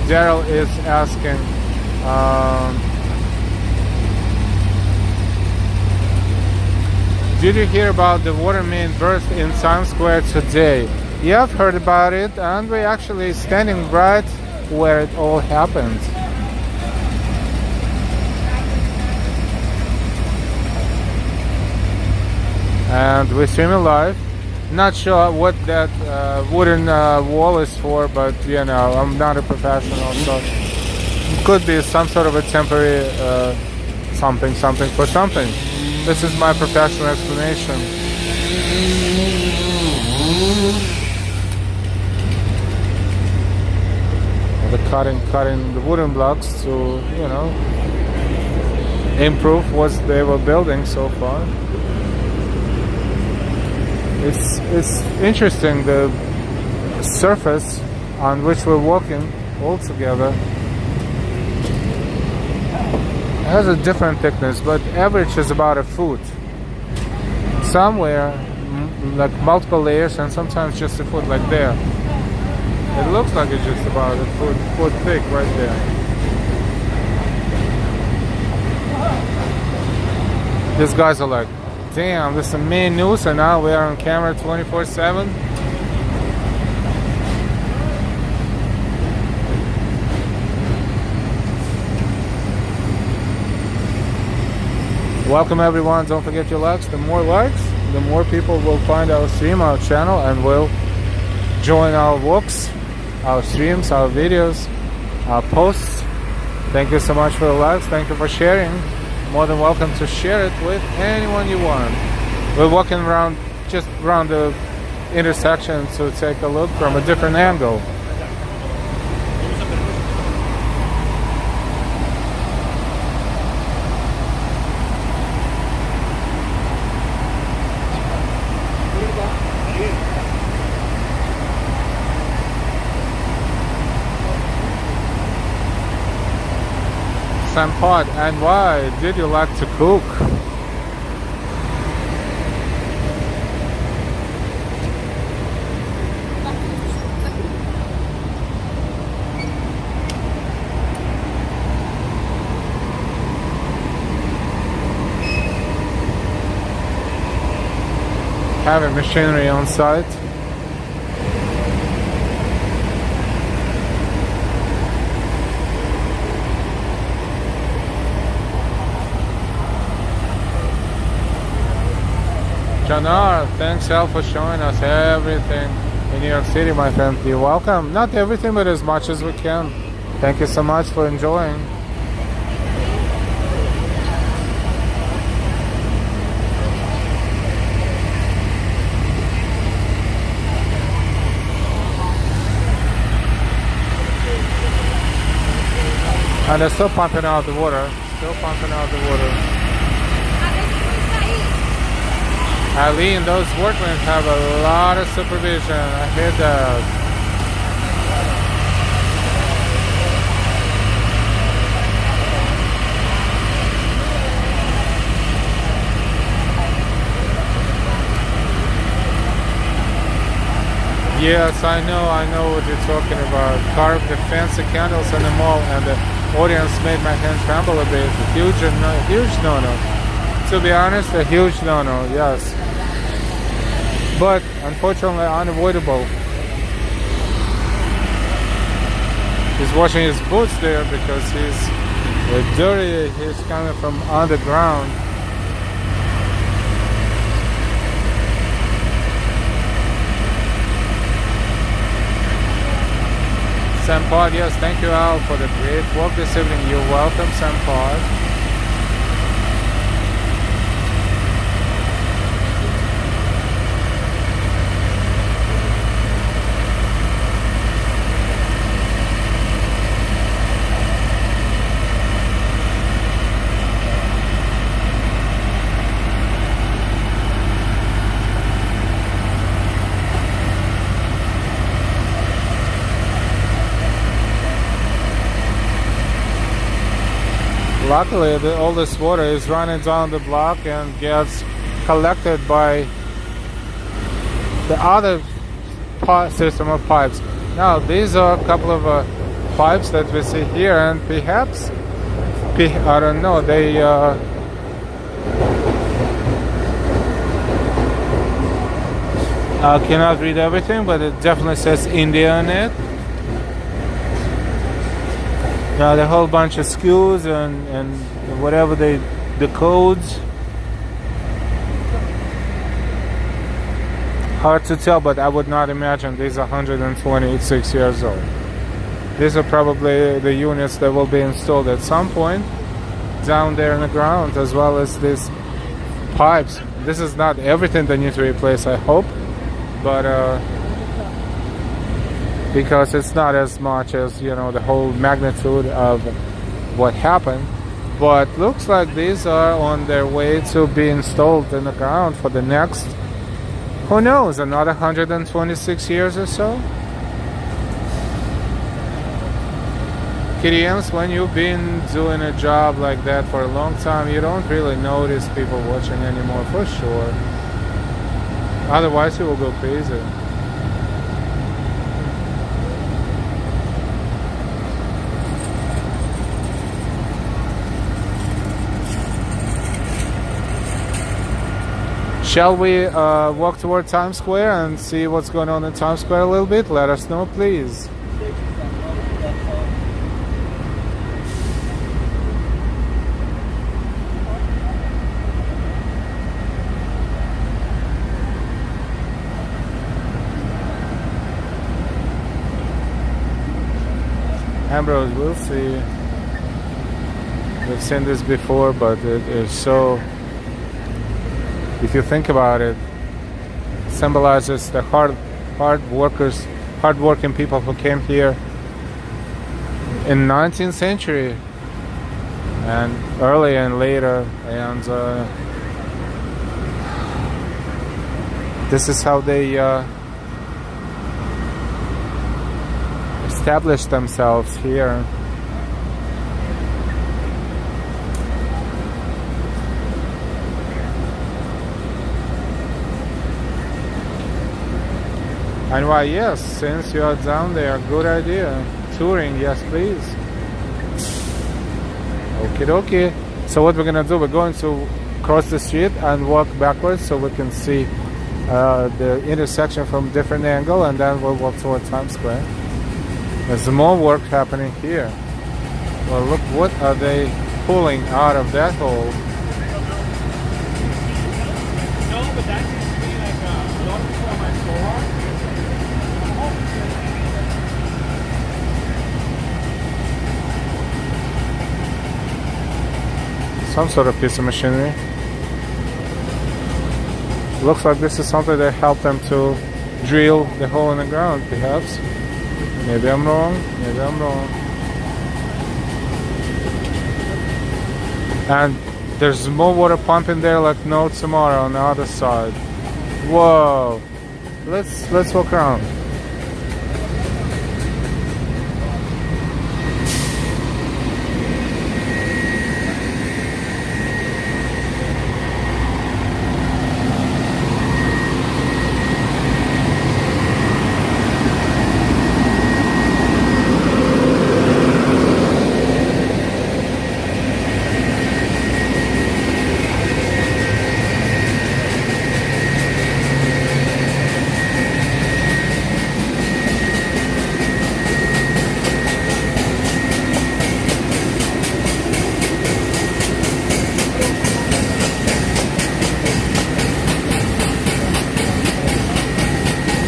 Daryl is asking. Did you hear about the water main burst in Times Square today? Yeah, I've heard about it, and we're actually standing right where it all happened. And we're streaming live. Not sure what that wooden wall is for, but you know, I'm not a professional, so it could be some sort of a temporary something for something. This is my professional explanation. The cutting the wooden blocks to, you know, improve what they were building so far. It's interesting, the surface on which we're walking all together has a different thickness, but average is about a foot. Somewhere, like multiple layers, and sometimes just a foot, like there. It looks like it's just about a foot thick right there. These guys are like, damn, this is the main news, and now we are on camera 24/7. Welcome everyone, don't forget your likes. The more likes, the more people will find our stream, our channel, and will join our walks, our streams, our videos, our posts. Thank you so much for the likes, thank you for sharing. More than welcome to share it with anyone you want. We're walking around, just around the intersection to take a look from a different angle. Sampod, and why did you like to cook? Having machinery on site. Janar, thanks Al for showing us everything in New York City, my friend. You're welcome. Not everything, but as much as we can. Thank you so much for enjoying. And they're still pumping out the water. Still pumping out the water. Eileen, those workmen have a lot of supervision. I hear that. Yes, I know what you're talking about. Carved the fancy candles in the mall, and the audience made my hand tremble a bit. Huge no-no. To be honest, a huge no-no, yes. But unfortunately unavoidable. He's washing his boots there because he's dirty. He's coming from underground. Sampod, yes, thank you Al for the great walk this evening. You're welcome, Sampod. Luckily, all this water is running down the block and gets collected by the other system of pipes. Now these are a couple of pipes that we see here, and perhaps I don't know, they I cannot read everything, but it definitely says India on it. Now the whole bunch of SKUs and whatever the codes. Hard to tell, but I would not imagine these are 126 years old. These are probably the units that will be installed at some point down there in the ground, as well as these pipes. This is not everything they need to replace, I hope, but because it's not as much as, you know, the whole magnitude of what happened. But looks like these are on their way to be installed in the ground for the next, who knows, another 126 years or so. KDMs, when you've been doing a job like that for a long time, you don't really notice people watching anymore, for sure. Otherwise you will go crazy. Shall we walk toward Times Square and see what's going on in Times Square a little bit? Let us know, please. Ambrose, we'll see. We've seen this before, but it is so, if you think about it, symbolizes the hard-working people who came here in 19th century and early and later, and this is how they established themselves here. And why, yes, since you are down there, good idea. Touring, yes please. Okie dokie. So what we're gonna do, we're going to cross the street and walk backwards so we can see the intersection from a different angle, and then we'll walk toward Times Square. There's more work happening here. Well, look, what are they pulling out of that hole? No, but that seems to be like a lot of people on my floor. Some sort of piece of machinery. Looks like this is something that helped them to drill the hole in the ground, perhaps. Maybe I'm wrong, maybe I'm wrong. And there's more water pumping there like no tomorrow on the other side. Whoa. Let's walk around.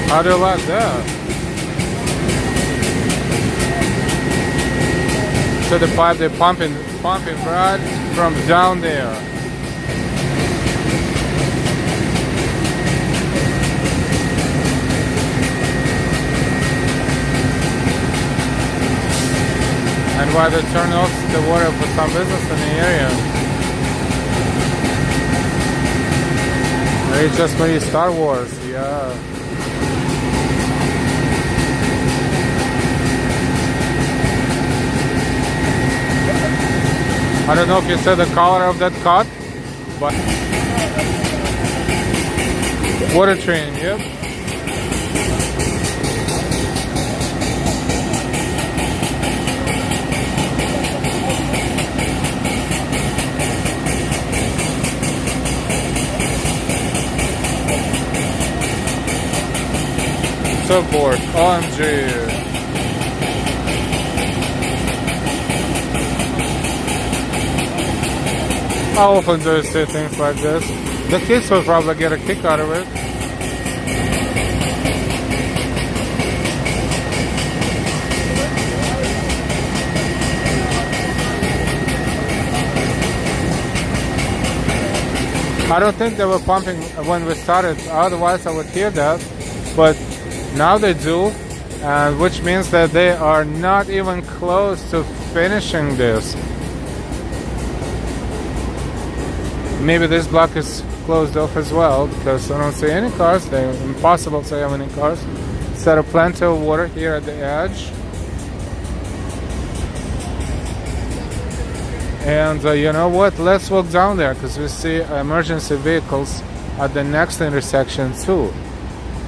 How do you like that? So the pipe they're pumping right from down there. And while they turn off the water for some business in the area. It's just maybe Star Wars, yeah. I don't know if you said the color of that cut, but water train, yep. Surfboard, OMG. How often do you see things like this? The kids will probably get a kick out of it. I don't think they were pumping when we started, otherwise I would hear that, but now they do, and which means that they are not even close to finishing this. Maybe this block is closed off as well, because I don't see any cars. They're impossible to have any cars. Instead of plenty of water here at the edge. And you know what? Let's walk down there because we see emergency vehicles at the next intersection too.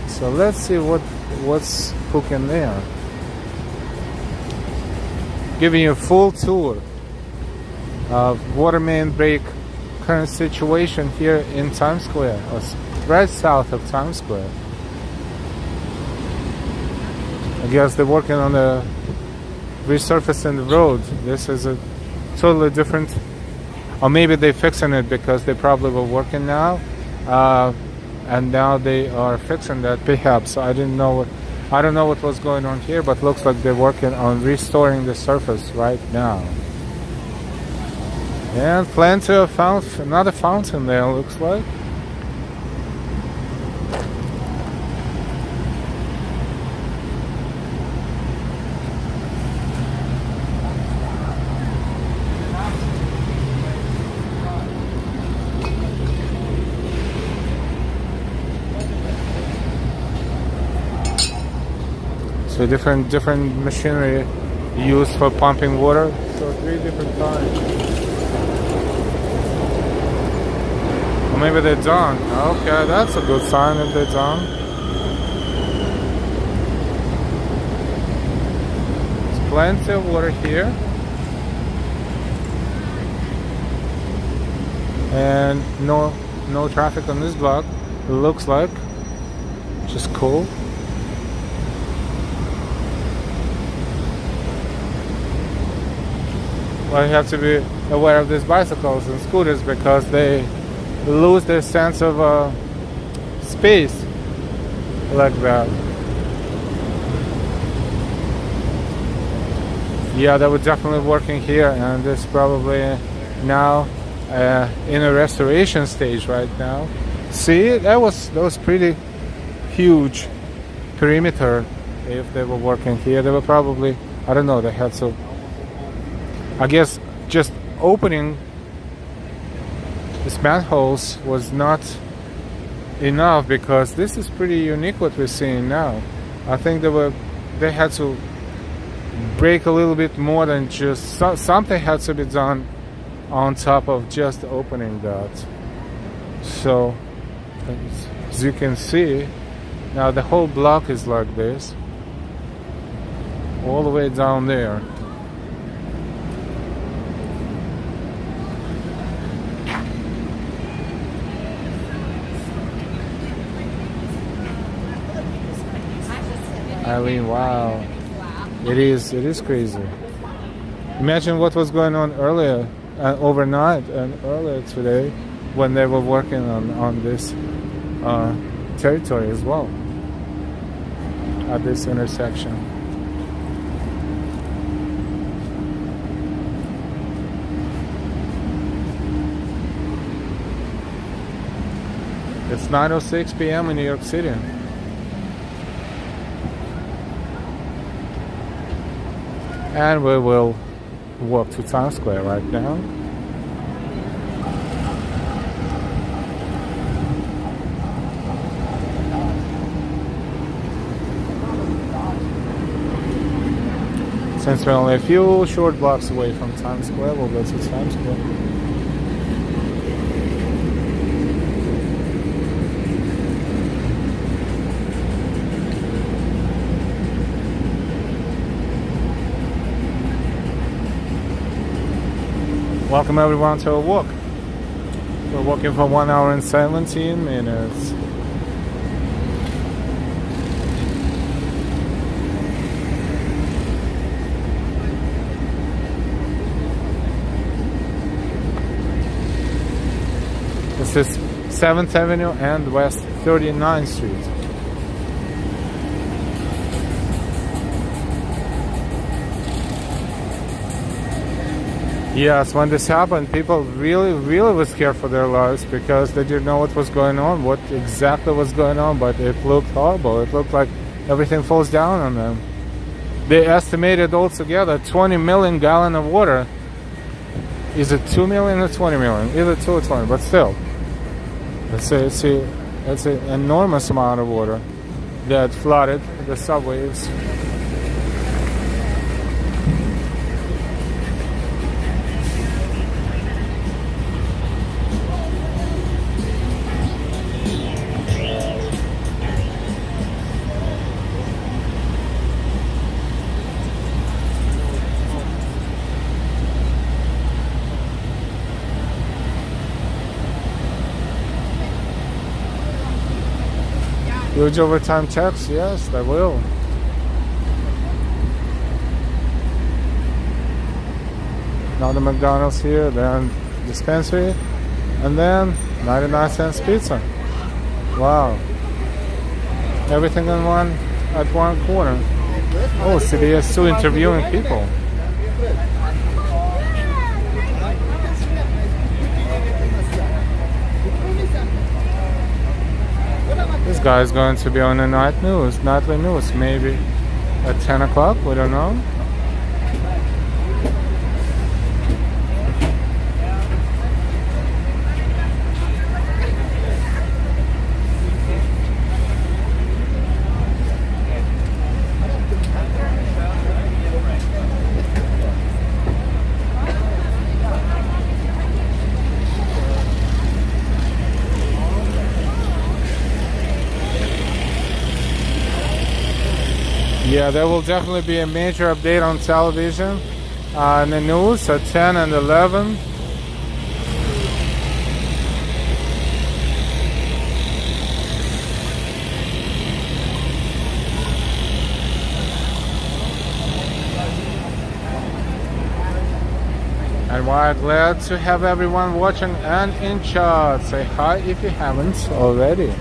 So let's see what's cooking there. Giving you a full tour of water main break current situation here in Times Square, or right south of Times Square. I guess they're working on the resurfacing the road. This is a totally different, or maybe they're fixing it because they probably were working now, and now they are fixing that perhaps. I don't know what was going on here, but looks like they're working on restoring the surface right now. And plenty of another fountain there, looks like. So different machinery used for pumping water. So 3 different kinds. Or maybe they're done. Okay, that's a good sign if they're done. There's plenty of water here. And no traffic on this block, it looks like. Which is cool. Well, you have to be aware of these bicycles and scooters because they lose their sense of space like that. Yeah, they were definitely working here, and this probably now in a restoration stage right now. See, that was pretty huge perimeter. If they were working here, they were probably, I don't know, they had to, I guess just opening these manholes was not enough because this is pretty unique what we're seeing now. I think they had to break a little bit more than just something had to be done on top of just opening that. So as you can see now, the whole block is like this all the way down there. Eileen, wow. It is crazy. Imagine what was going on earlier, overnight and earlier today when they were working on this territory as well, at this intersection. It's 9:06 p.m. in New York City. And we will walk to Times Square right now. Since we're only a few short blocks away from Times Square, we'll go to Times Square. Welcome everyone to a walk. We're walking for 1 hour and 17 minutes. is 7th Avenue and West 39th Street. Yes, when this happened, people really were scared for their lives because they didn't know what was going on, what exactly was going on, but it looked horrible. It looked like everything falls down on them. They estimated altogether 20 million gallons of water. Is it 2 million or 20 million? Either 2 or 20, but still. It's an enormous amount of water that flooded the subways. Huge overtime checks, yes, they will. Now the McDonald's here, then dispensary, and then 99-cent pizza. Wow. Everything at one corner. Oh, CBS still interviewing people. This guy is going to be on the nightly news, maybe at 10 o'clock, we don't know. Yeah, there will definitely be a major update on television, in the news at 10 and 11. And we're glad to have everyone watching and in chat. Say hi if you haven't already.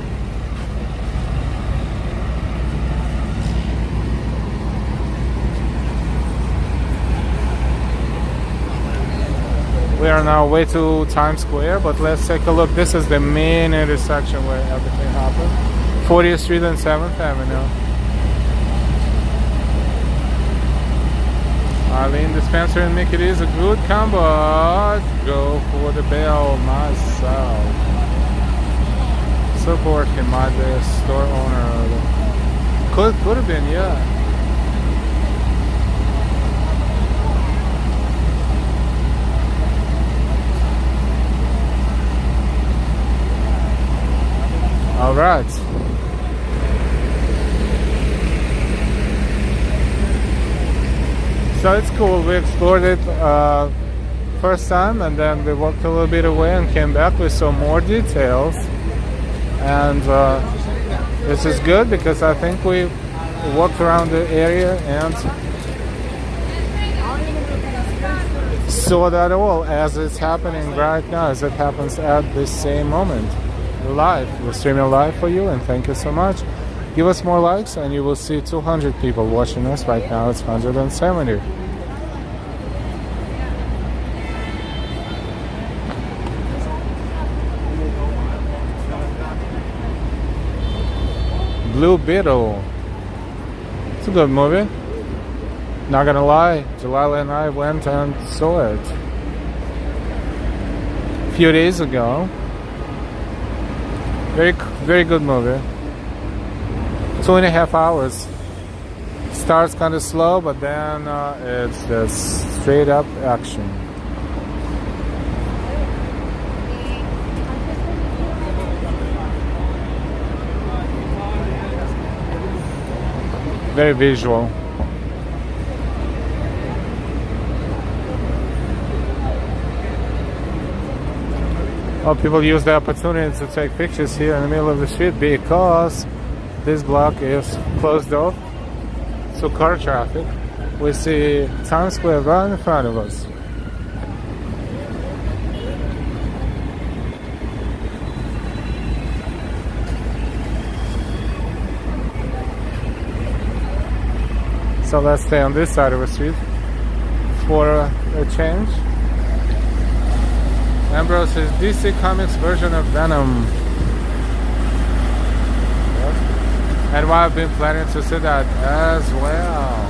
We are now way to Times Square, but let's take a look. This is the main intersection where everything happened. 40th Street and 7th Avenue. Arlene Dispenser and Mickey is a good combo. I'd go for the bell myself. Supporting my store owner. Could have been, yeah. All right. So it's cool. We explored it first time, and then we walked a little bit away and came back with some more details. And this is good because I think we walked around the area and saw that all as it's happening right now, as it happens at this same moment. Live. We're streaming live for you, and thank you so much. Give us more likes and you will see 200 people watching us. Right now it's 170. Blue Beetle. It's a good movie. Not gonna lie, Jalila and I went and saw it a few days ago. Very good movie. 2.5 hours. Starts kind of slow, but then it's just straight up action. Very visual. Well, people use the opportunity to take pictures here in the middle of the street because this block is closed off to car traffic. We see Times Square right in front of us. So let's stay on this side of the street for a change. Ambrose's DC Comics version of Venom. And I've been planning to see that as well.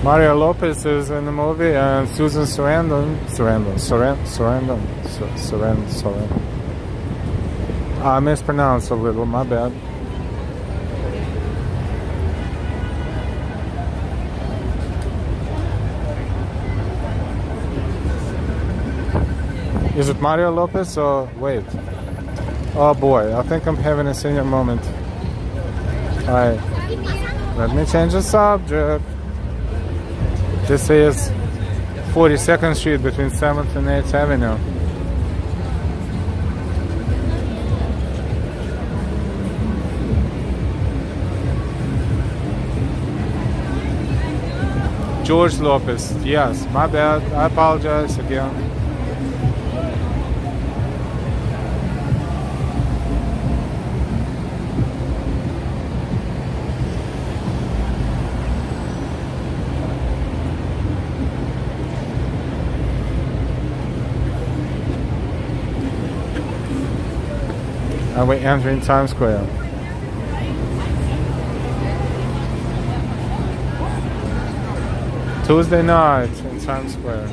Mario Lopez is in the movie, and Susan Sarandon. I mispronounced a little, my bad. Is it Mario Lopez or wait? Oh boy, I think I'm having a senior moment. Alright, let me change the subject. This is 42nd Street between 7th and 8th Avenue. George Lopez, yes, my bad, I apologize again. And we're entering Times Square. Tuesday night in Times Square.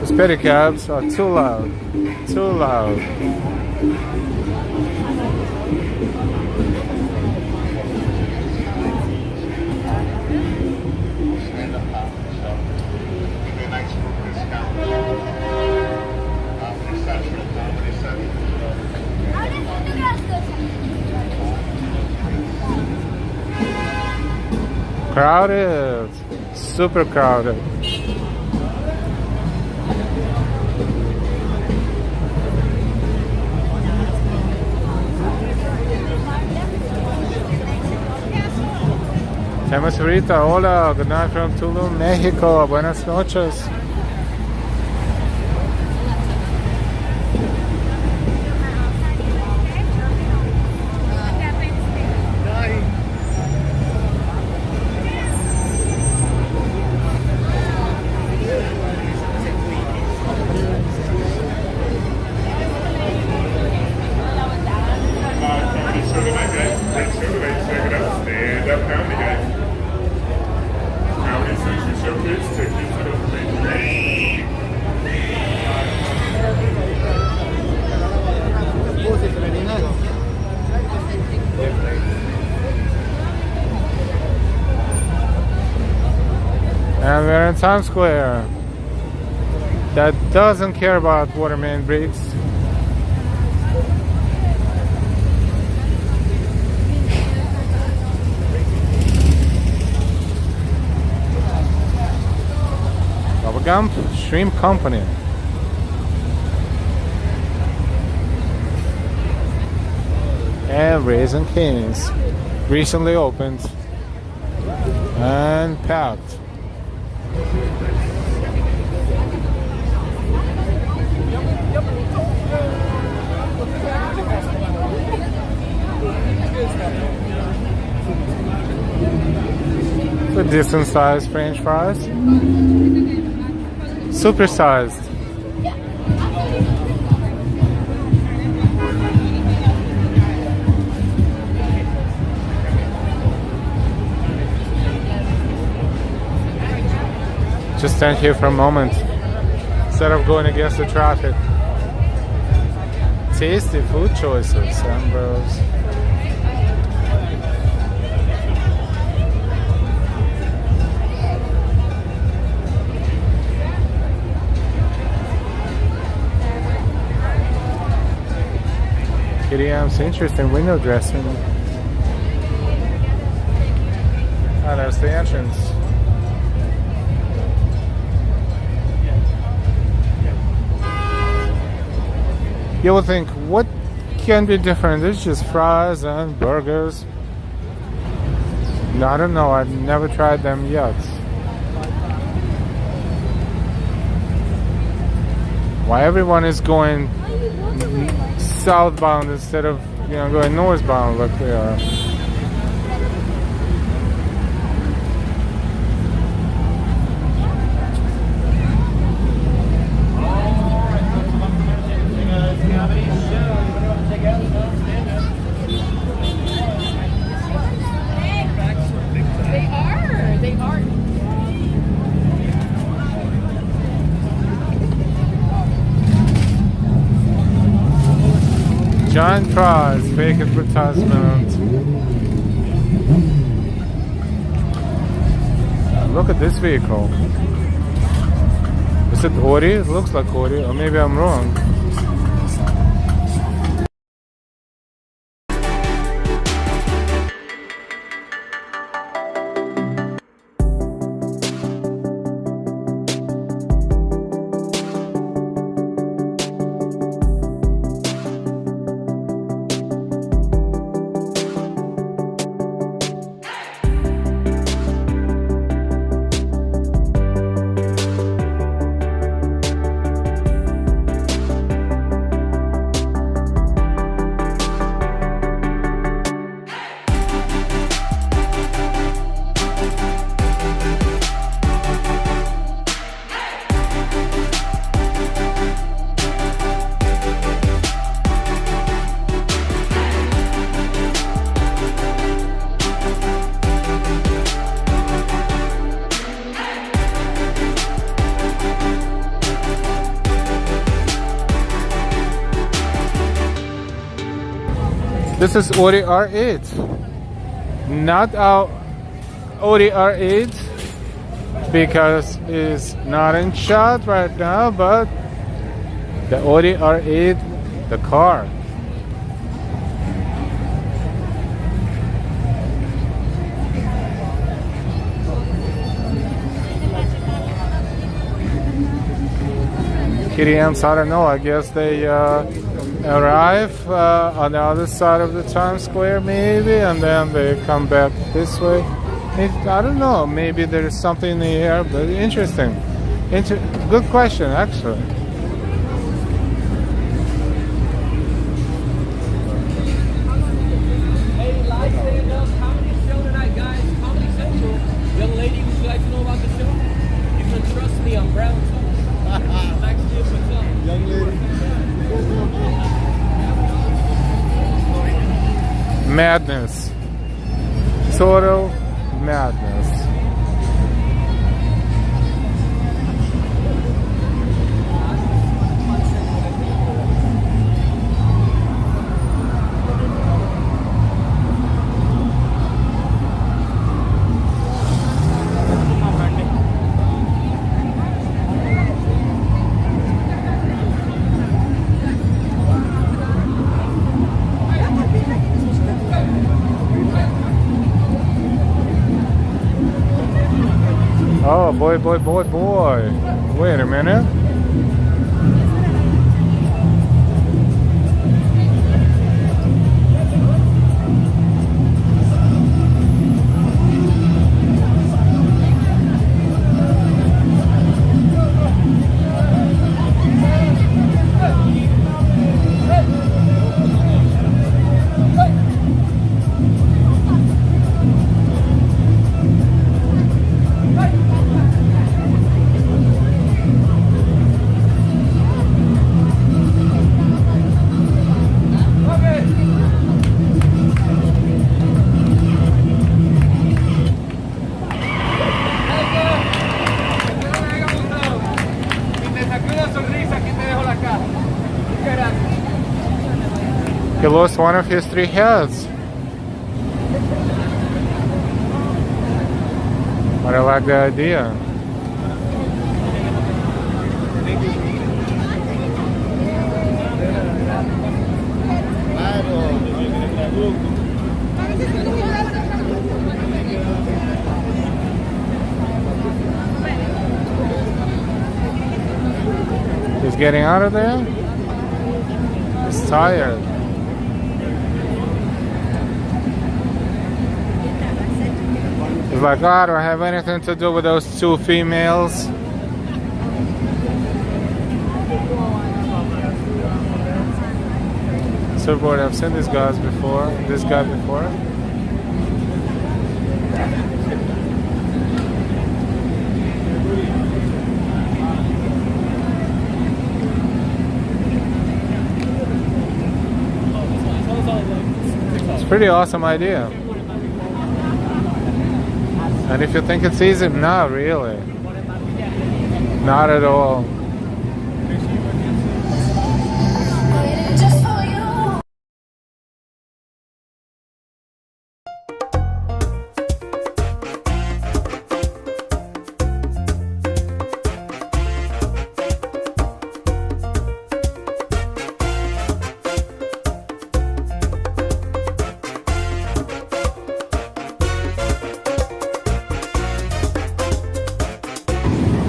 The pedicabs are too loud. Too loud. Crowded, super crowded. Temas Rita, hola, good night from Tulum, Mexico, buenas noches. And we're in Times Square. That doesn't care about water main breaks. Bubba Gump Shrimp Company. And Raisin Kings. Recently opened and packed. A decent sized French fries. Super sized. Just stand here for a moment instead of going against the traffic. Tasty food choices, Ambrose. Kitty Am's interesting window dressing. Ah, there's the entrance. You would think, what can be different? It's just fries and burgers. No, I don't know. I've never tried them yet. Why everyone is going southbound instead of going northbound like they are. They are. Giant fries, fake advertisement. Look at this vehicle. Is it Audi? It looks like Audi, or maybe I'm wrong. This is Audi R8, not our Audi R8 because it's not in shot right now, but the Audi R8, the car. Kitty ants, I don't know, I guess they arrive on the other side of the Times Square maybe, and then they come back this way. I don't know, maybe there's something in the air, but interesting. Good question, actually. Hey, live stand-up comedy show tonight, guys. Comedy Central. Young lady, would you like to know about the show? You can trust me, I'm brown too. I'm actually a patron. Young lady. Madness. Total madness. Oh boy, boy, boy, boy. Wait a minute. He lost one of his 3 heads. But I like the idea. He's getting out of there. tired. He's like, oh, I don't have anything to do with those two females. Surfboard, I've seen this guy before. It's a pretty awesome idea. And if you think it's easy, not really. Not at all.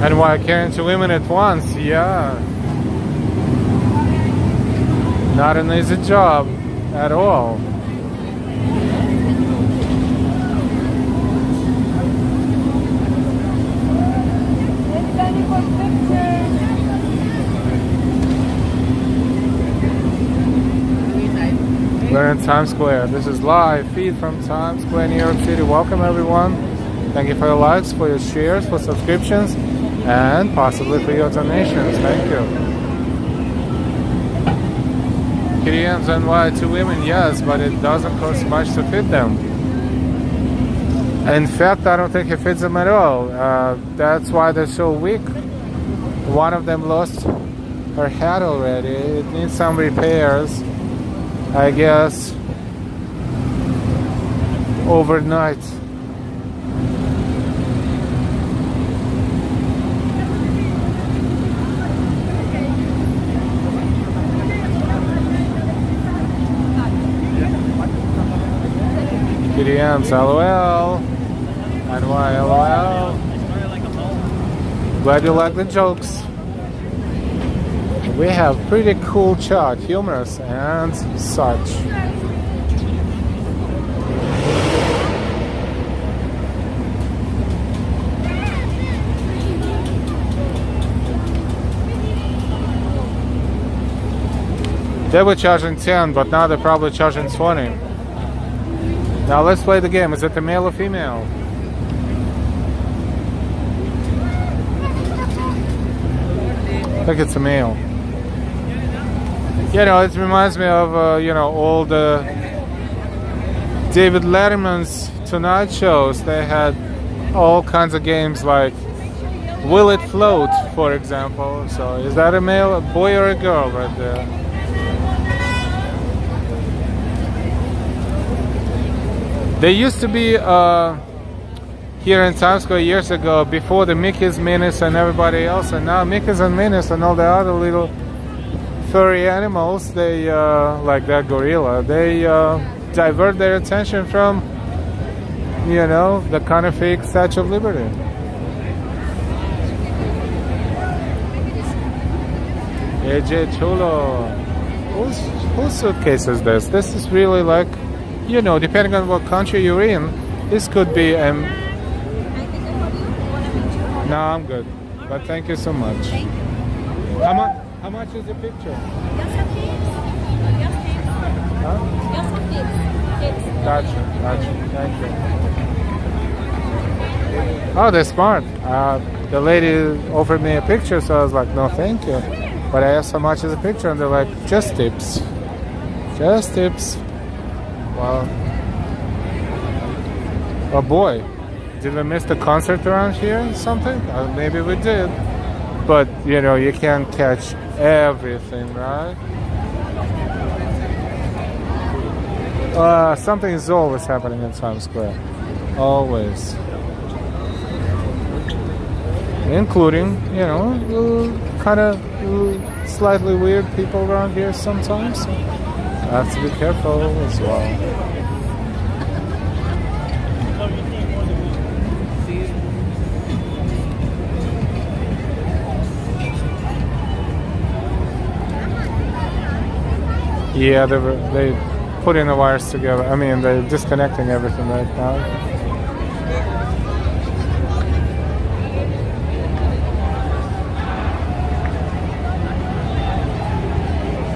And while carrying two women at once, yeah. Not an easy job at all. We're in Times Square. This is live feed from Times Square, New York City. Welcome everyone. Thank you for your likes, for your shares, for subscriptions, and possibly for your donations. Thank you. KDMs and why two women, yes, but it doesn't cost much to fit them. In fact, I don't think it fits them at all. That's why they're so weak. One of them lost her hat already. It needs some repairs, I guess, overnight. PDMs, LOL. And why LOL? Glad you like the jokes. We have pretty cool chat, humorous and such. They were charging 10, but now they're probably charging 20. Now let's play the game. Is it a male or female? I think it's a male. You know, it reminds me of, you know, old David Letterman's Tonight shows. They had all kinds of games like Will It Float, for example. So is that a male, a boy or a girl right there? They used to be here in Times Square years ago, before the Mickey's, Minnie's, and everybody else. And now Mickey's and Minnie's and all the other little furry animals, they like that gorilla, they divert their attention from, you know, the kind of fake Statue of Liberty. AJ Chulo, whose suitcase is this? This is really like, you know, depending on what country you're in, this could be no, I'm good. But thank you so much. Thank you. How much is the picture? Huh? Gotcha. Thank you. Oh, they're smart. The lady offered me a picture, so I was like, no, thank you. But I asked how much is the picture, and they're like, just tips. Just tips. Wow. Oh boy, did we miss the concert around here or something? Maybe we did. But, you know, you can't catch everything, right? Something is always happening in Times Square. Always. Including, you know, kind of slightly weird people around here sometimes. So I have to be careful as well. Yeah, they putting the wires together. I mean, they're disconnecting everything right now.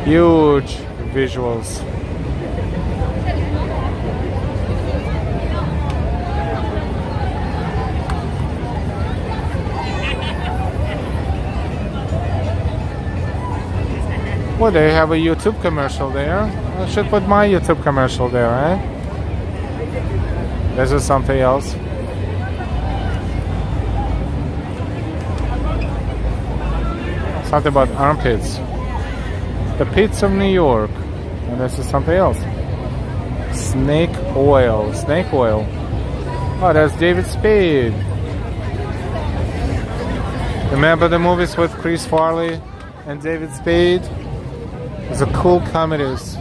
Huge visuals. Well, they have a YouTube commercial there. I should put my YouTube commercial there, right? This is something else. Something about armpits. The pits of New York. And this is something else. Snake oil. Snake oil. Oh, that's David Spade. Remember the movies with Chris Farley and David Spade? It's a cool comedies.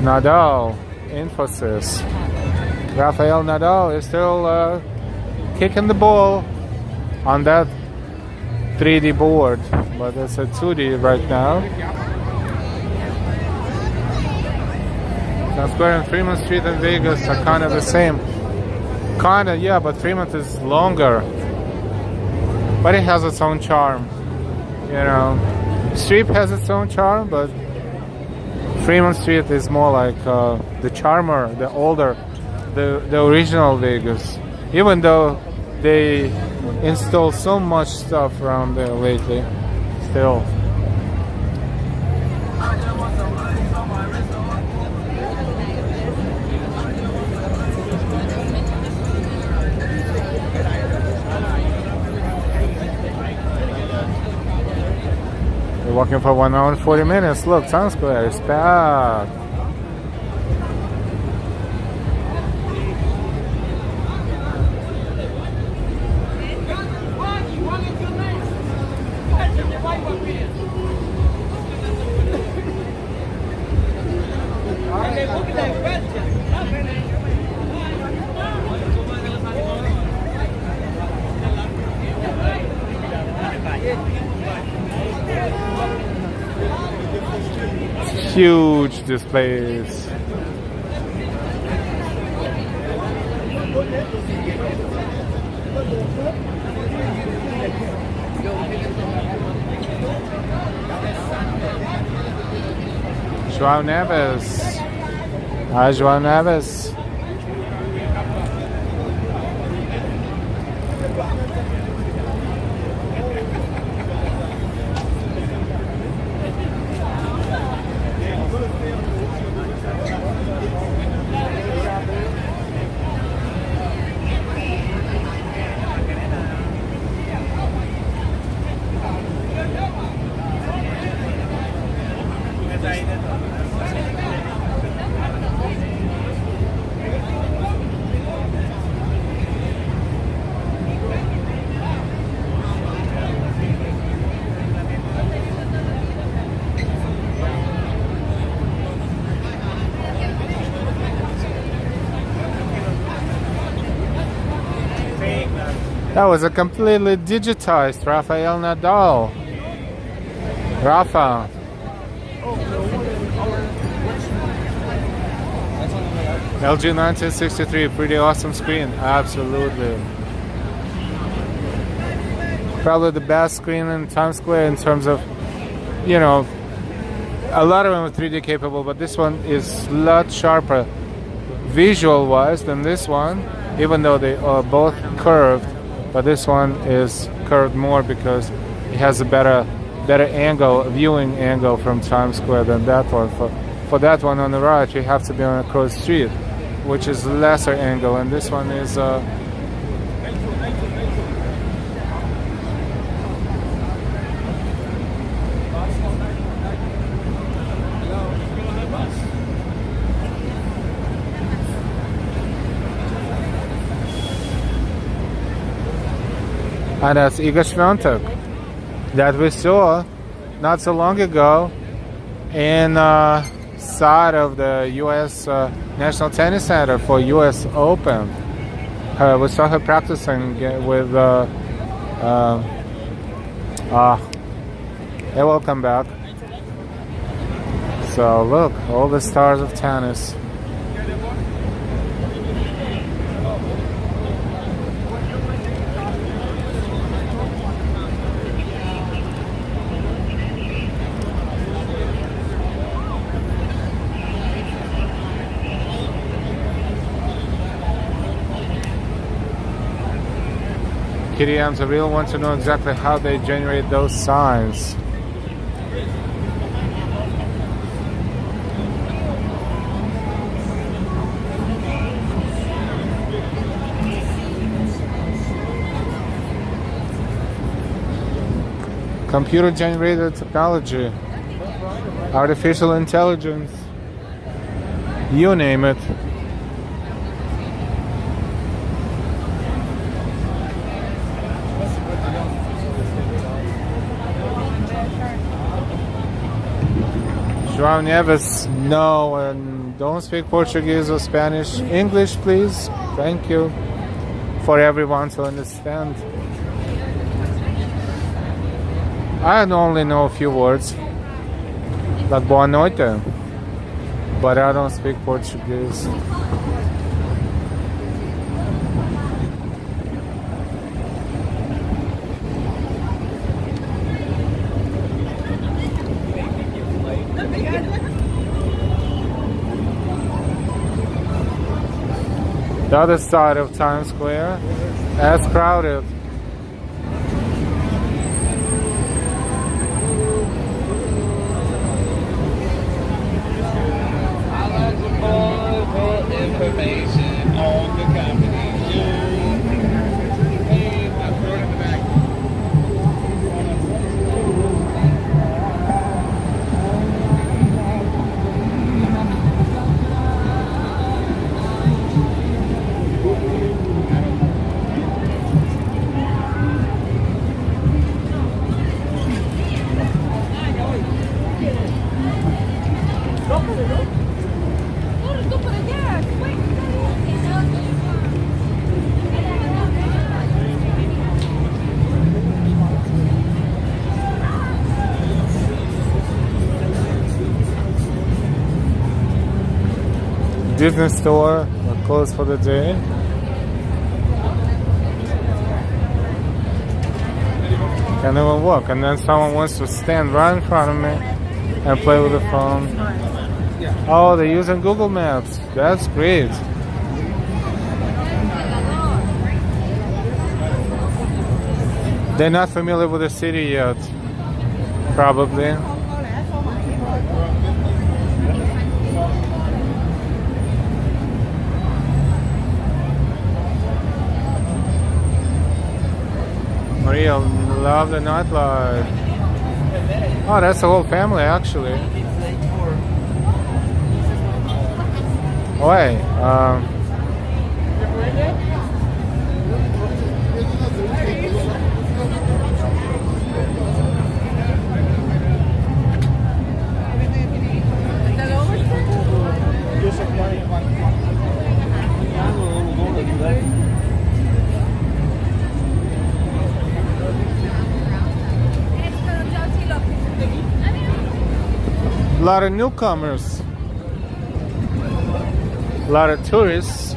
Nadal, Infosys. Rafael Nadal is still kicking the ball on that 3D board, but it's a 2D right now. Times Square and Fremont Street in Vegas are kind of the same. Kinda, yeah, but Fremont is longer. But it has its own charm. You know, Strip has its own charm, but Fremont Street is more like the charmer, the older, the original Vegas. Even though they install so much stuff around there lately, still. We're walking for 1 hour and 40 minutes. Look, Times Square is back. Huge displays. João Neves. Hi, João Neves. That was a completely digitized Rafael Nadal. Rafa. LG 1963, pretty awesome screen. Absolutely. Probably the best screen in Times Square in terms of, you know, a lot of them are 3D capable, but this one is a lot sharper visual wise than this one, even though they are both curved. But this one is curved more because it has a better angle, viewing angle from Times Square than that one. For that one on the right, you have to be on a cross street, which is lesser angle, and this one is and that's Iga Świątek that we saw not so long ago in side of the U.S. National Tennis Center for U.S. Open. We saw her practicing with. Hey, welcome back. So look, all the stars of tennis. KDMs, I really want to know exactly how they generate those signs. Computer generated technology, artificial intelligence, you name it. João Neves, no, and don't speak Portuguese or Spanish. English, please. Thank you. For everyone to understand. I only know a few words, like boa noite, but I don't speak Portuguese. The other side of Times Square, as crowded. Information on the company. Hey, I throw it in the back. Disney store closed for the day. Can't even walk, and then someone wants to stand right in front of me and play with the phone. Oh, they're using Google Maps. That's great. They're not familiar with the city yet, probably. Maria, love the nightlife. Oh, that's the whole family, actually. Oi, a lot of newcomers, a lot of tourists.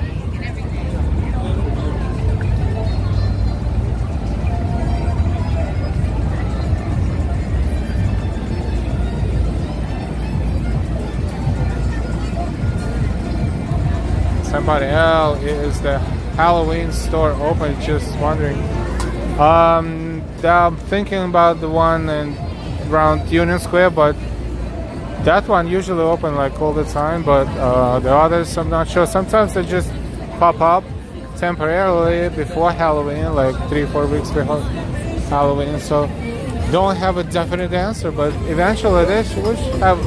Somebody else, is the Halloween store open? Just wondering. I'm thinking about the one around Union Square, but that one usually open like all the time, but the others I'm not sure. Sometimes they just pop up temporarily before Halloween, like 3-4 weeks before Halloween. So don't have a definite answer, but eventually they should have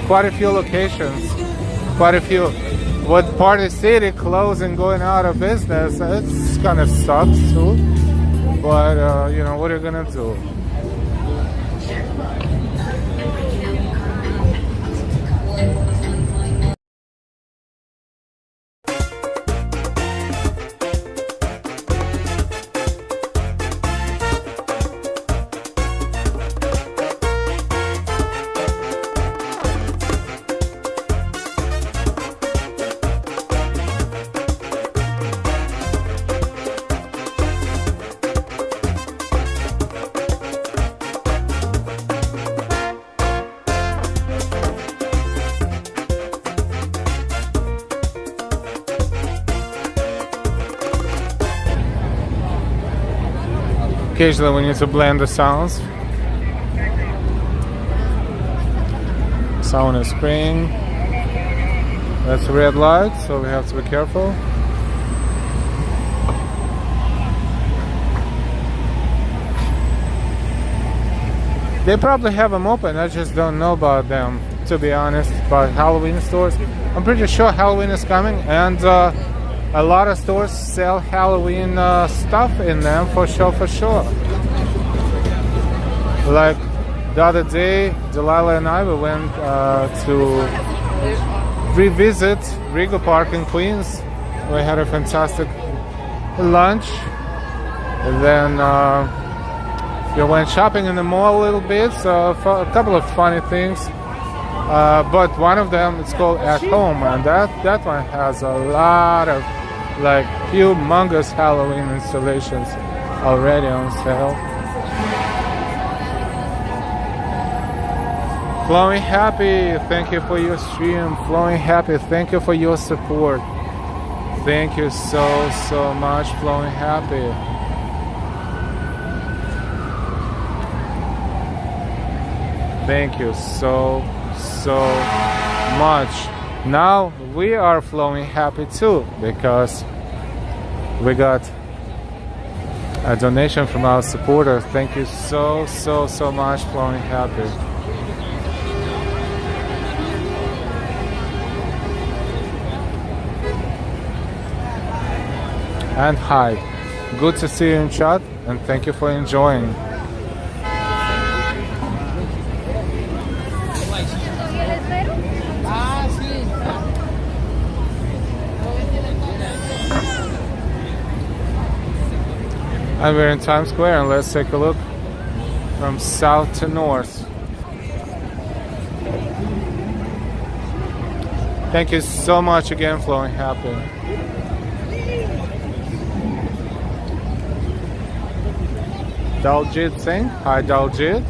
quite a few locations, quite a few. With Party City closing, going out of business, it's kind of sucks too. But you know, what are you gonna do? Occasionally we need to blend the sounds. Sauna Spring. That's a red light, so we have to be careful. They probably have them open, I just don't know about them, to be honest, about Halloween stores. I'm pretty sure Halloween is coming, and a lot of stores sell Halloween stuff in them for sure. Like the other day, Delilah and I, we went to revisit Rego Park in Queens. We had a fantastic lunch, and then we went shopping in the mall a little bit, so a couple of funny things. But one of them, it's called At Home, and that one has a lot of like humongous Halloween installations already on sale. Flowing Happy, thank you for your stream. Flowing Happy, thank you for your support. Thank you so much, Flowing Happy. Thank you so much. Now we are flowing happy too, because we got a donation from our supporter. Thank you so much, Flowing Happy. And hi, good to see you in chat, and thank you for enjoying. And we're in Times Square, and let's take a look from south to north. Thank you so much again, Flowing Happy. Daljit Singh, hi Daljit.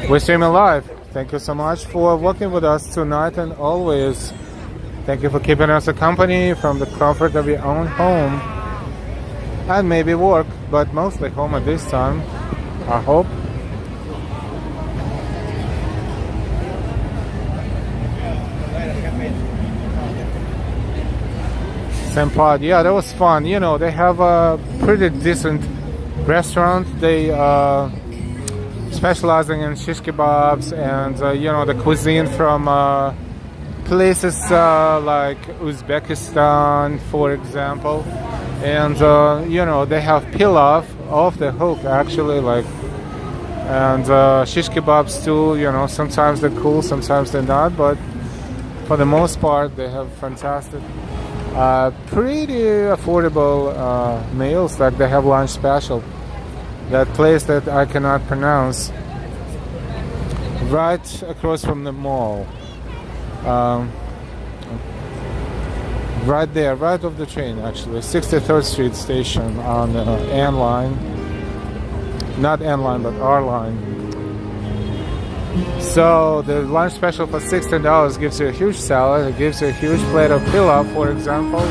We're streaming live. Thank you so much for working with us tonight and always. Thank you for keeping us a company from the comfort of your own home. And maybe work, but mostly home at this time, I hope. Same pod, yeah, that was fun. You know, they have a pretty decent restaurant. They specializing in shish kebabs and you know, the cuisine from places like Uzbekistan, for example. And you know, they have pilaf off the hook actually, like, and shish kebabs too. You know, sometimes they're cool, sometimes they're not, but for the most part they have fantastic, pretty affordable meals. Like they have lunch special. That place that I cannot pronounce, right across from the mall, right there, right off the train actually, 63rd Street station on the N line, not N line but R line. So the lunch special for $16 gives you a huge salad, it gives you a huge plate of pilaf, for example.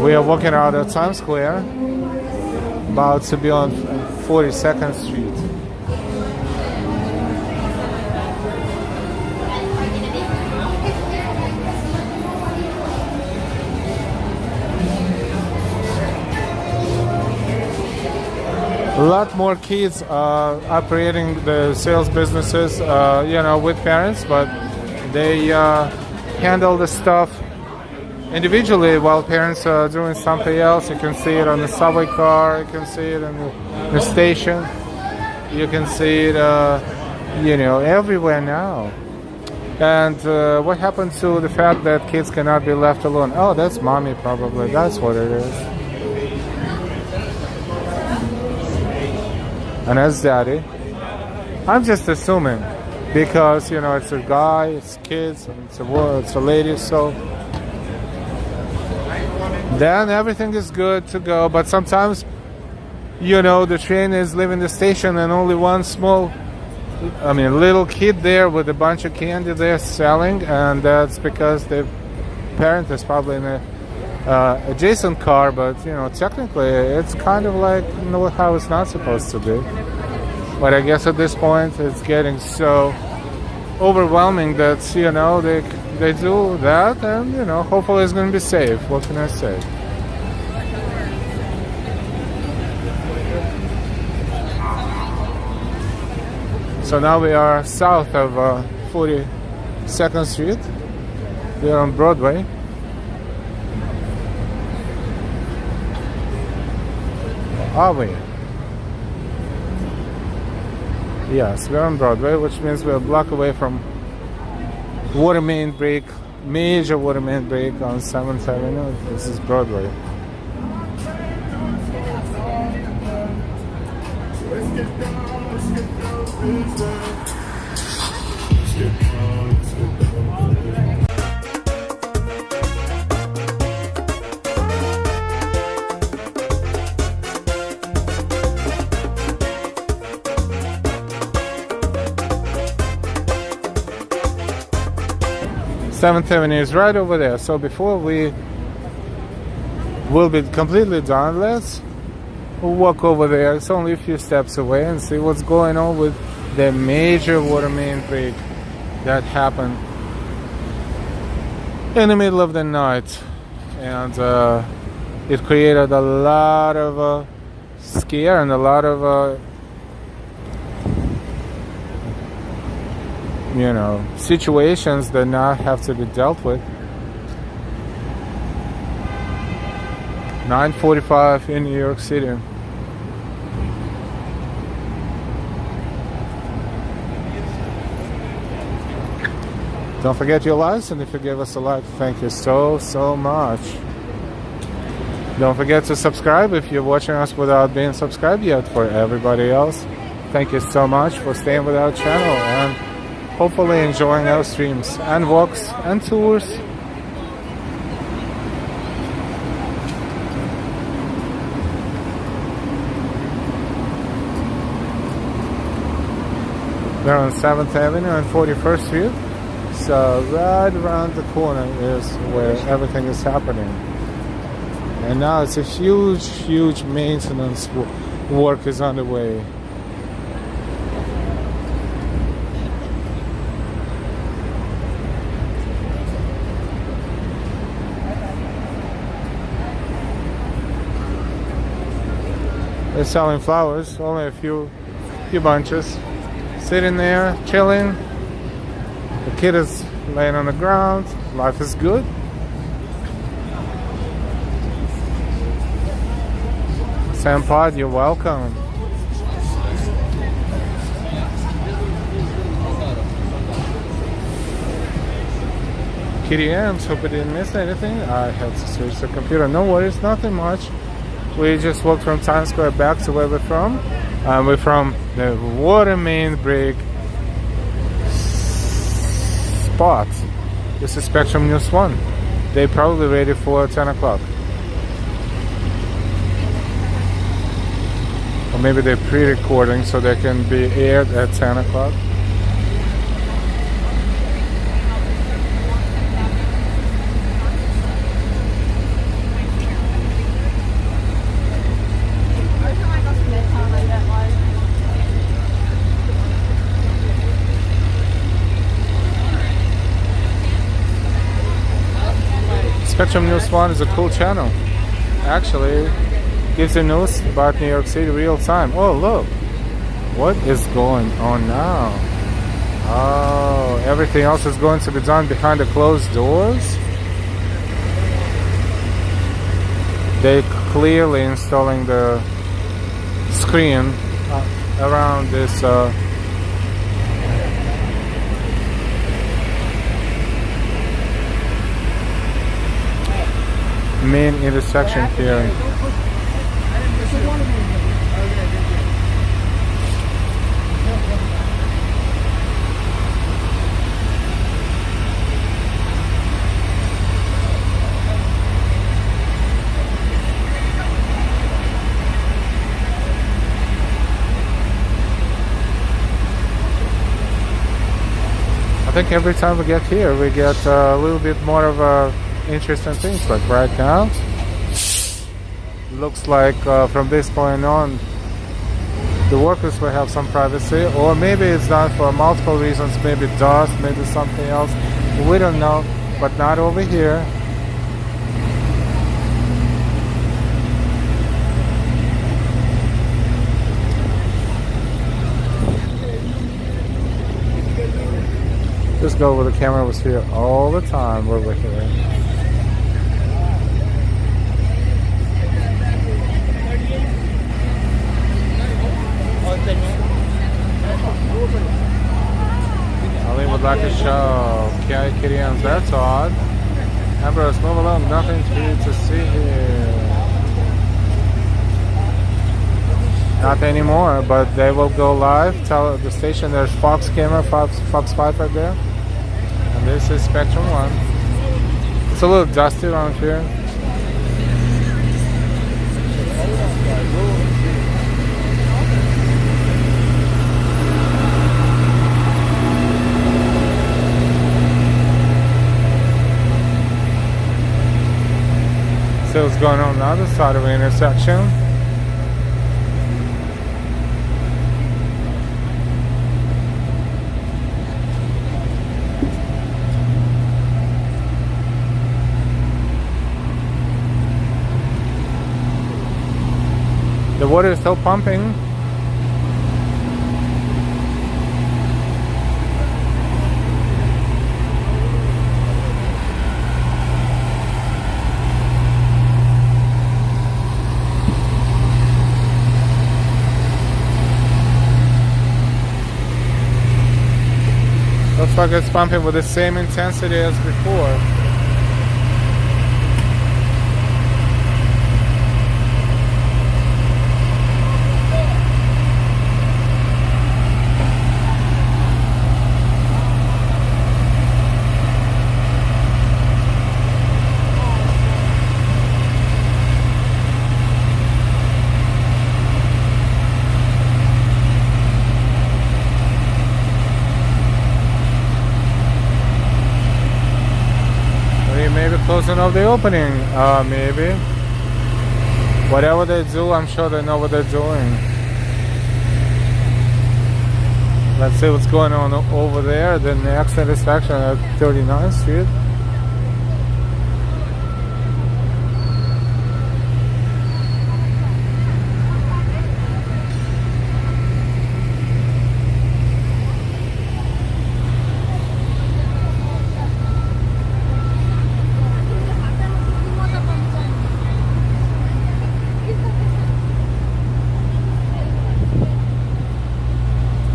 We are walking out of Times Square, about to be on 42nd Street. A lot more kids operating the sales businesses, you know, with parents, but they handle the stuff individually while parents are doing something else. You can see it on the subway car, you can see it in the station, you can see it, you know, everywhere now. And what happened to the fact that kids cannot be left alone? Oh, that's mommy probably. That's what it is. And that's daddy. I'm just assuming because you know it's a guy, it's kids, and it's a lady, so then everything is good to go. But sometimes, you know, the train is leaving the station and only one little kid there with a bunch of candy there selling, and that's because the parent is probably in a adjacent car. But you know, technically, it's kind of like how it's not supposed to be. But I guess at this point, it's getting so overwhelming that you know they do that, and you know, hopefully it's going to be safe. What can I say? So now we are south of 42nd Street. We are on Broadway. Are we? Yes, we're on Broadway, which means we're a block away from water main break, major water main break on 7th Avenue. This is Broadway. Seventh Avenue is right over there. So before we will be completely done, let's walk over there. It's only a few steps away and see what's going on with the major water main break that happened in the middle of the night, and it created a lot of scare and a lot of you know, situations that now have to be dealt with. 9:45 in New York City. Don't forget your likes, and if you give us a like, thank you so much. Don't forget to subscribe if you're watching us without being subscribed yet. For everybody else, thank you so much for staying with our channel and hopefully enjoying our streams and walks and tours. We're on 7th Avenue and 41st Street. So right around the corner is where everything is happening. And now it's a huge maintenance work is underway. They're selling flowers, only a few bunches. Sitting there, chilling. The kid is laying on the ground. Life is good. Sam Pod, you're welcome. Kitty M's, hope I didn't miss anything. I had to switch the computer. No worries, nothing much. We just walked from Times Square back to where we're from. We're from the water main break spot. This is Spectrum News 1. They're probably ready for 10 o'clock. Or maybe they're pre-recording so they can be aired at 10 o'clock. Spectrum News 1 is a cool channel. Actually, gives you news about New York City real time. Oh, look. What is going on now? Oh, everything else is going to be done behind the closed doors. They clearly installing the screen around this main intersection here. I think every time we get here, we get a little bit more of interesting things. Like right now, looks like from this point on, the workers will have some privacy, or maybe it's done for multiple reasons. Maybe dust, maybe something else. We don't know, but not over here. This girl with the camera was here all the time where we're here. Ali would like a show. Kyrians, that's odd. Ambrose, move along, nothing for you to see here. Not anymore, but they will go live. Tell the station there's Fox camera, Fox 5 right there. And this is Spectrum 1. It's a little dusty around here. So what's going on the other side of the intersection? The water is still pumping. Looks like it's pumping with the same intensity as before. Maybe closing of the opening, maybe. Whatever they do, I'm sure they know what they're doing. Let's see what's going on over there, the next intersection at 39th Street.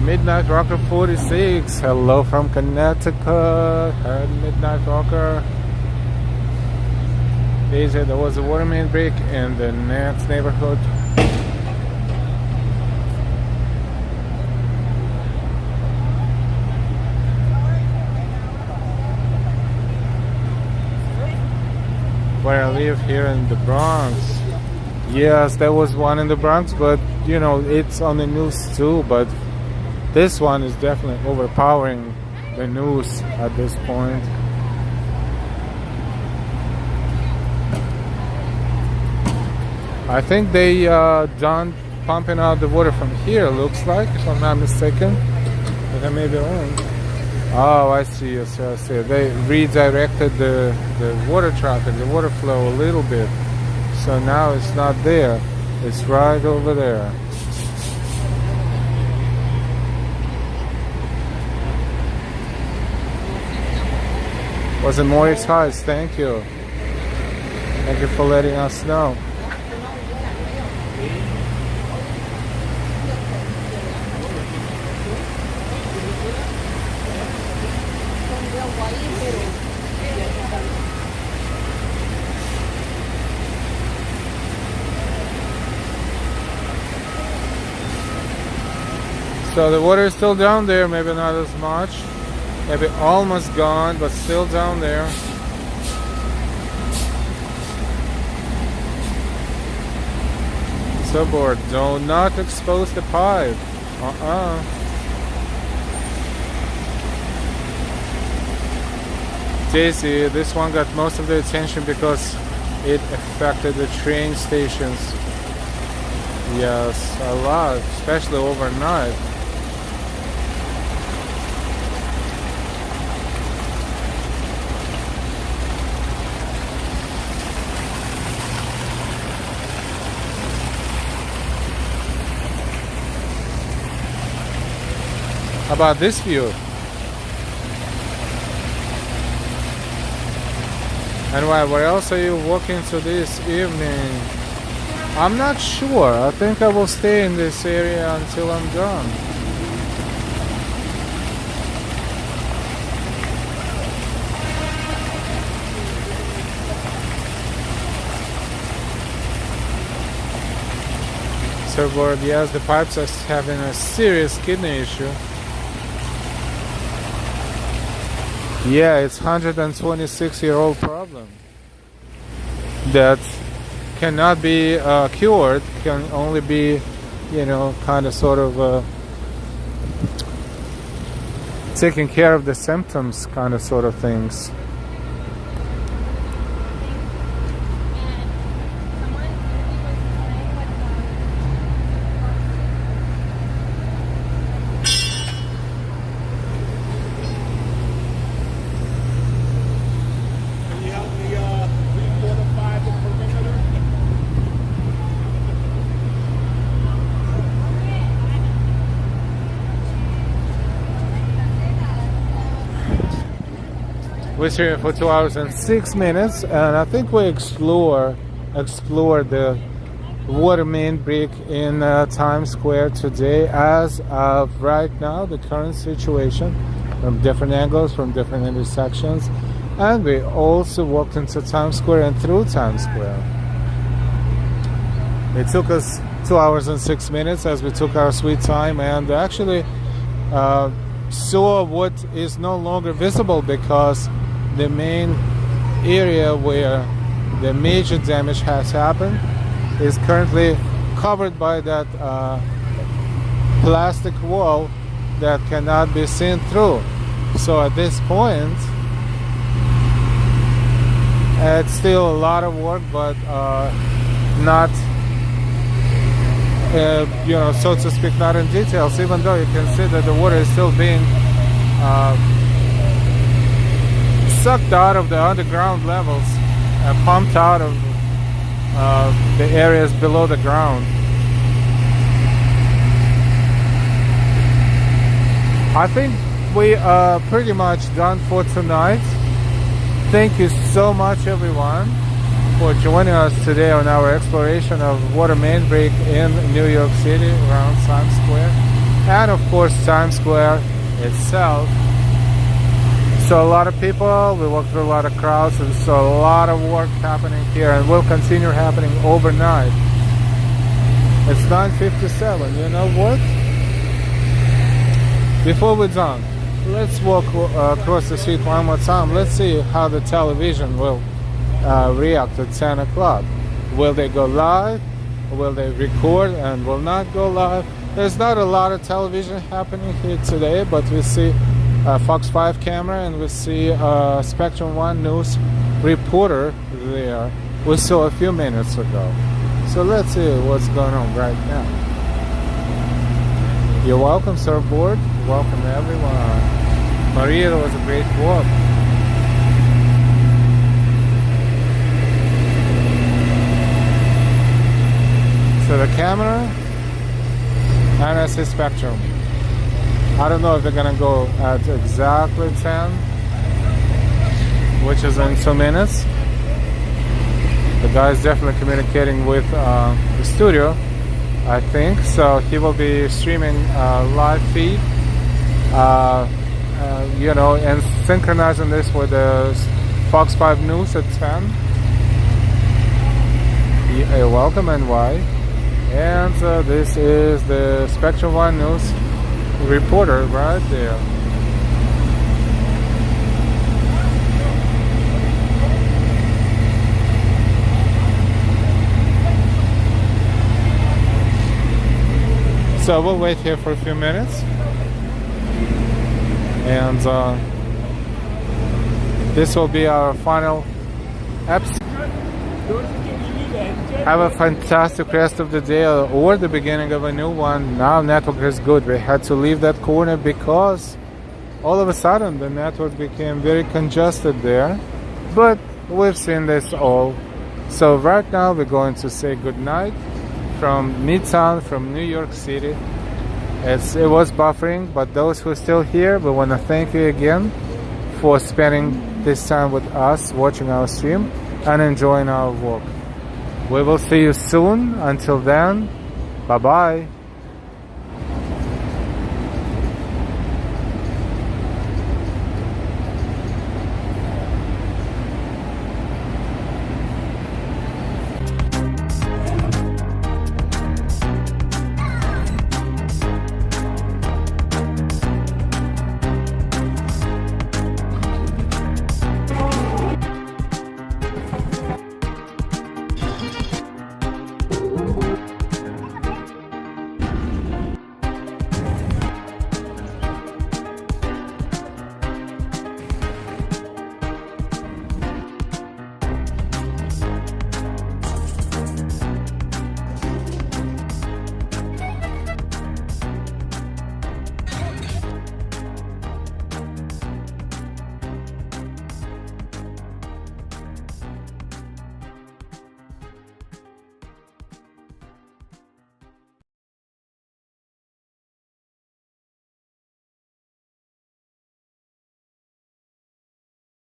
Midnight Rocker 46, hello from Connecticut. Hi, Midnight Rocker. They said there was a water main break in the next neighborhood. Where I live here in the Bronx. Yes, there was one in the Bronx, but you know, it's on the news too, but this one is definitely overpowering the news at this point. I think they done pumping out the water from here, looks like, if I'm not mistaken. But I may be wrong. Oh, I see, I see. They redirected the water traffic, the water flow a little bit. So now it's not there. It's right over there. Was it more excited? Thank you. Thank you for letting us know. So the water is still down there, maybe not as much, maybe almost gone, but still down there. Subboard, do not expose the pipe. Daisy, this one got most of the attention because it affected the train stations. Yes, a lot, especially overnight. How about this view? And where else are you walking to this evening? I'm not sure. I think I will stay in this area until I'm done. Surfboard, yes, the pipes are having a serious kidney issue. Yeah, it's 126-year-old problem that cannot be cured, can only be, you know, kind of sort of taking care of the symptoms, kind of sort of things. We're here for 2 hours and 6 minutes, and I think we explore the water main break in Times Square today. As of right now, the current situation from different angles, from different intersections, and we also walked into Times Square and through Times Square. It took us 2 hours and 6 minutes as we took our sweet time, and actually saw what is no longer visible because the main area where the major damage has happened is currently covered by that plastic wall that cannot be seen through. So at this point, it's still a lot of work, but not, you know, so to speak, not in details, even though you can see that the water is still being sucked out of the underground levels and pumped out of the areas below the ground. I think we are pretty much done for tonight. Thank you so much, everyone, for joining us today on our exploration of water main break in New York City around Times Square, and of course Times Square itself. So a lot of people, we walked through a lot of crowds, and so a lot of work happening here, and will continue happening overnight. It's 9:57. You know what? Before we're done, let's walk across the street one more time. Let's see how the television will react at 10 o'clock. Will they go live? Will they record and will not go live? There's not a lot of television happening here today, but we see Fox 5 camera, and we see Spectrum 1 News reporter there. We saw a few minutes ago. So let's see what's going on right now. You're welcome, Surfboard. Welcome, everyone. Maria, that was a great walk. So the camera, and I see Spectrum. I don't know if they're gonna go at exactly 10, which is in 2 minutes. The guy is definitely communicating with the studio, I think. So he will be streaming live feed, you know, and synchronizing this with the Fox 5 News at 10. Welcome, NY. And this is the Spectrum 1 News reporter right there. So we'll wait here for a few minutes, and this will be our final episode. Have a fantastic rest of the day or the beginning of a new one. Now network is good. We had to leave that corner because all of a sudden the network became very congested there, but we've seen this all. So right now we're going to say goodnight from Midtown, from New York City. It was buffering, but those who are still here, we want to thank you again for spending this time with us, watching our stream and enjoying our walk. We will see you soon. Until then, bye bye.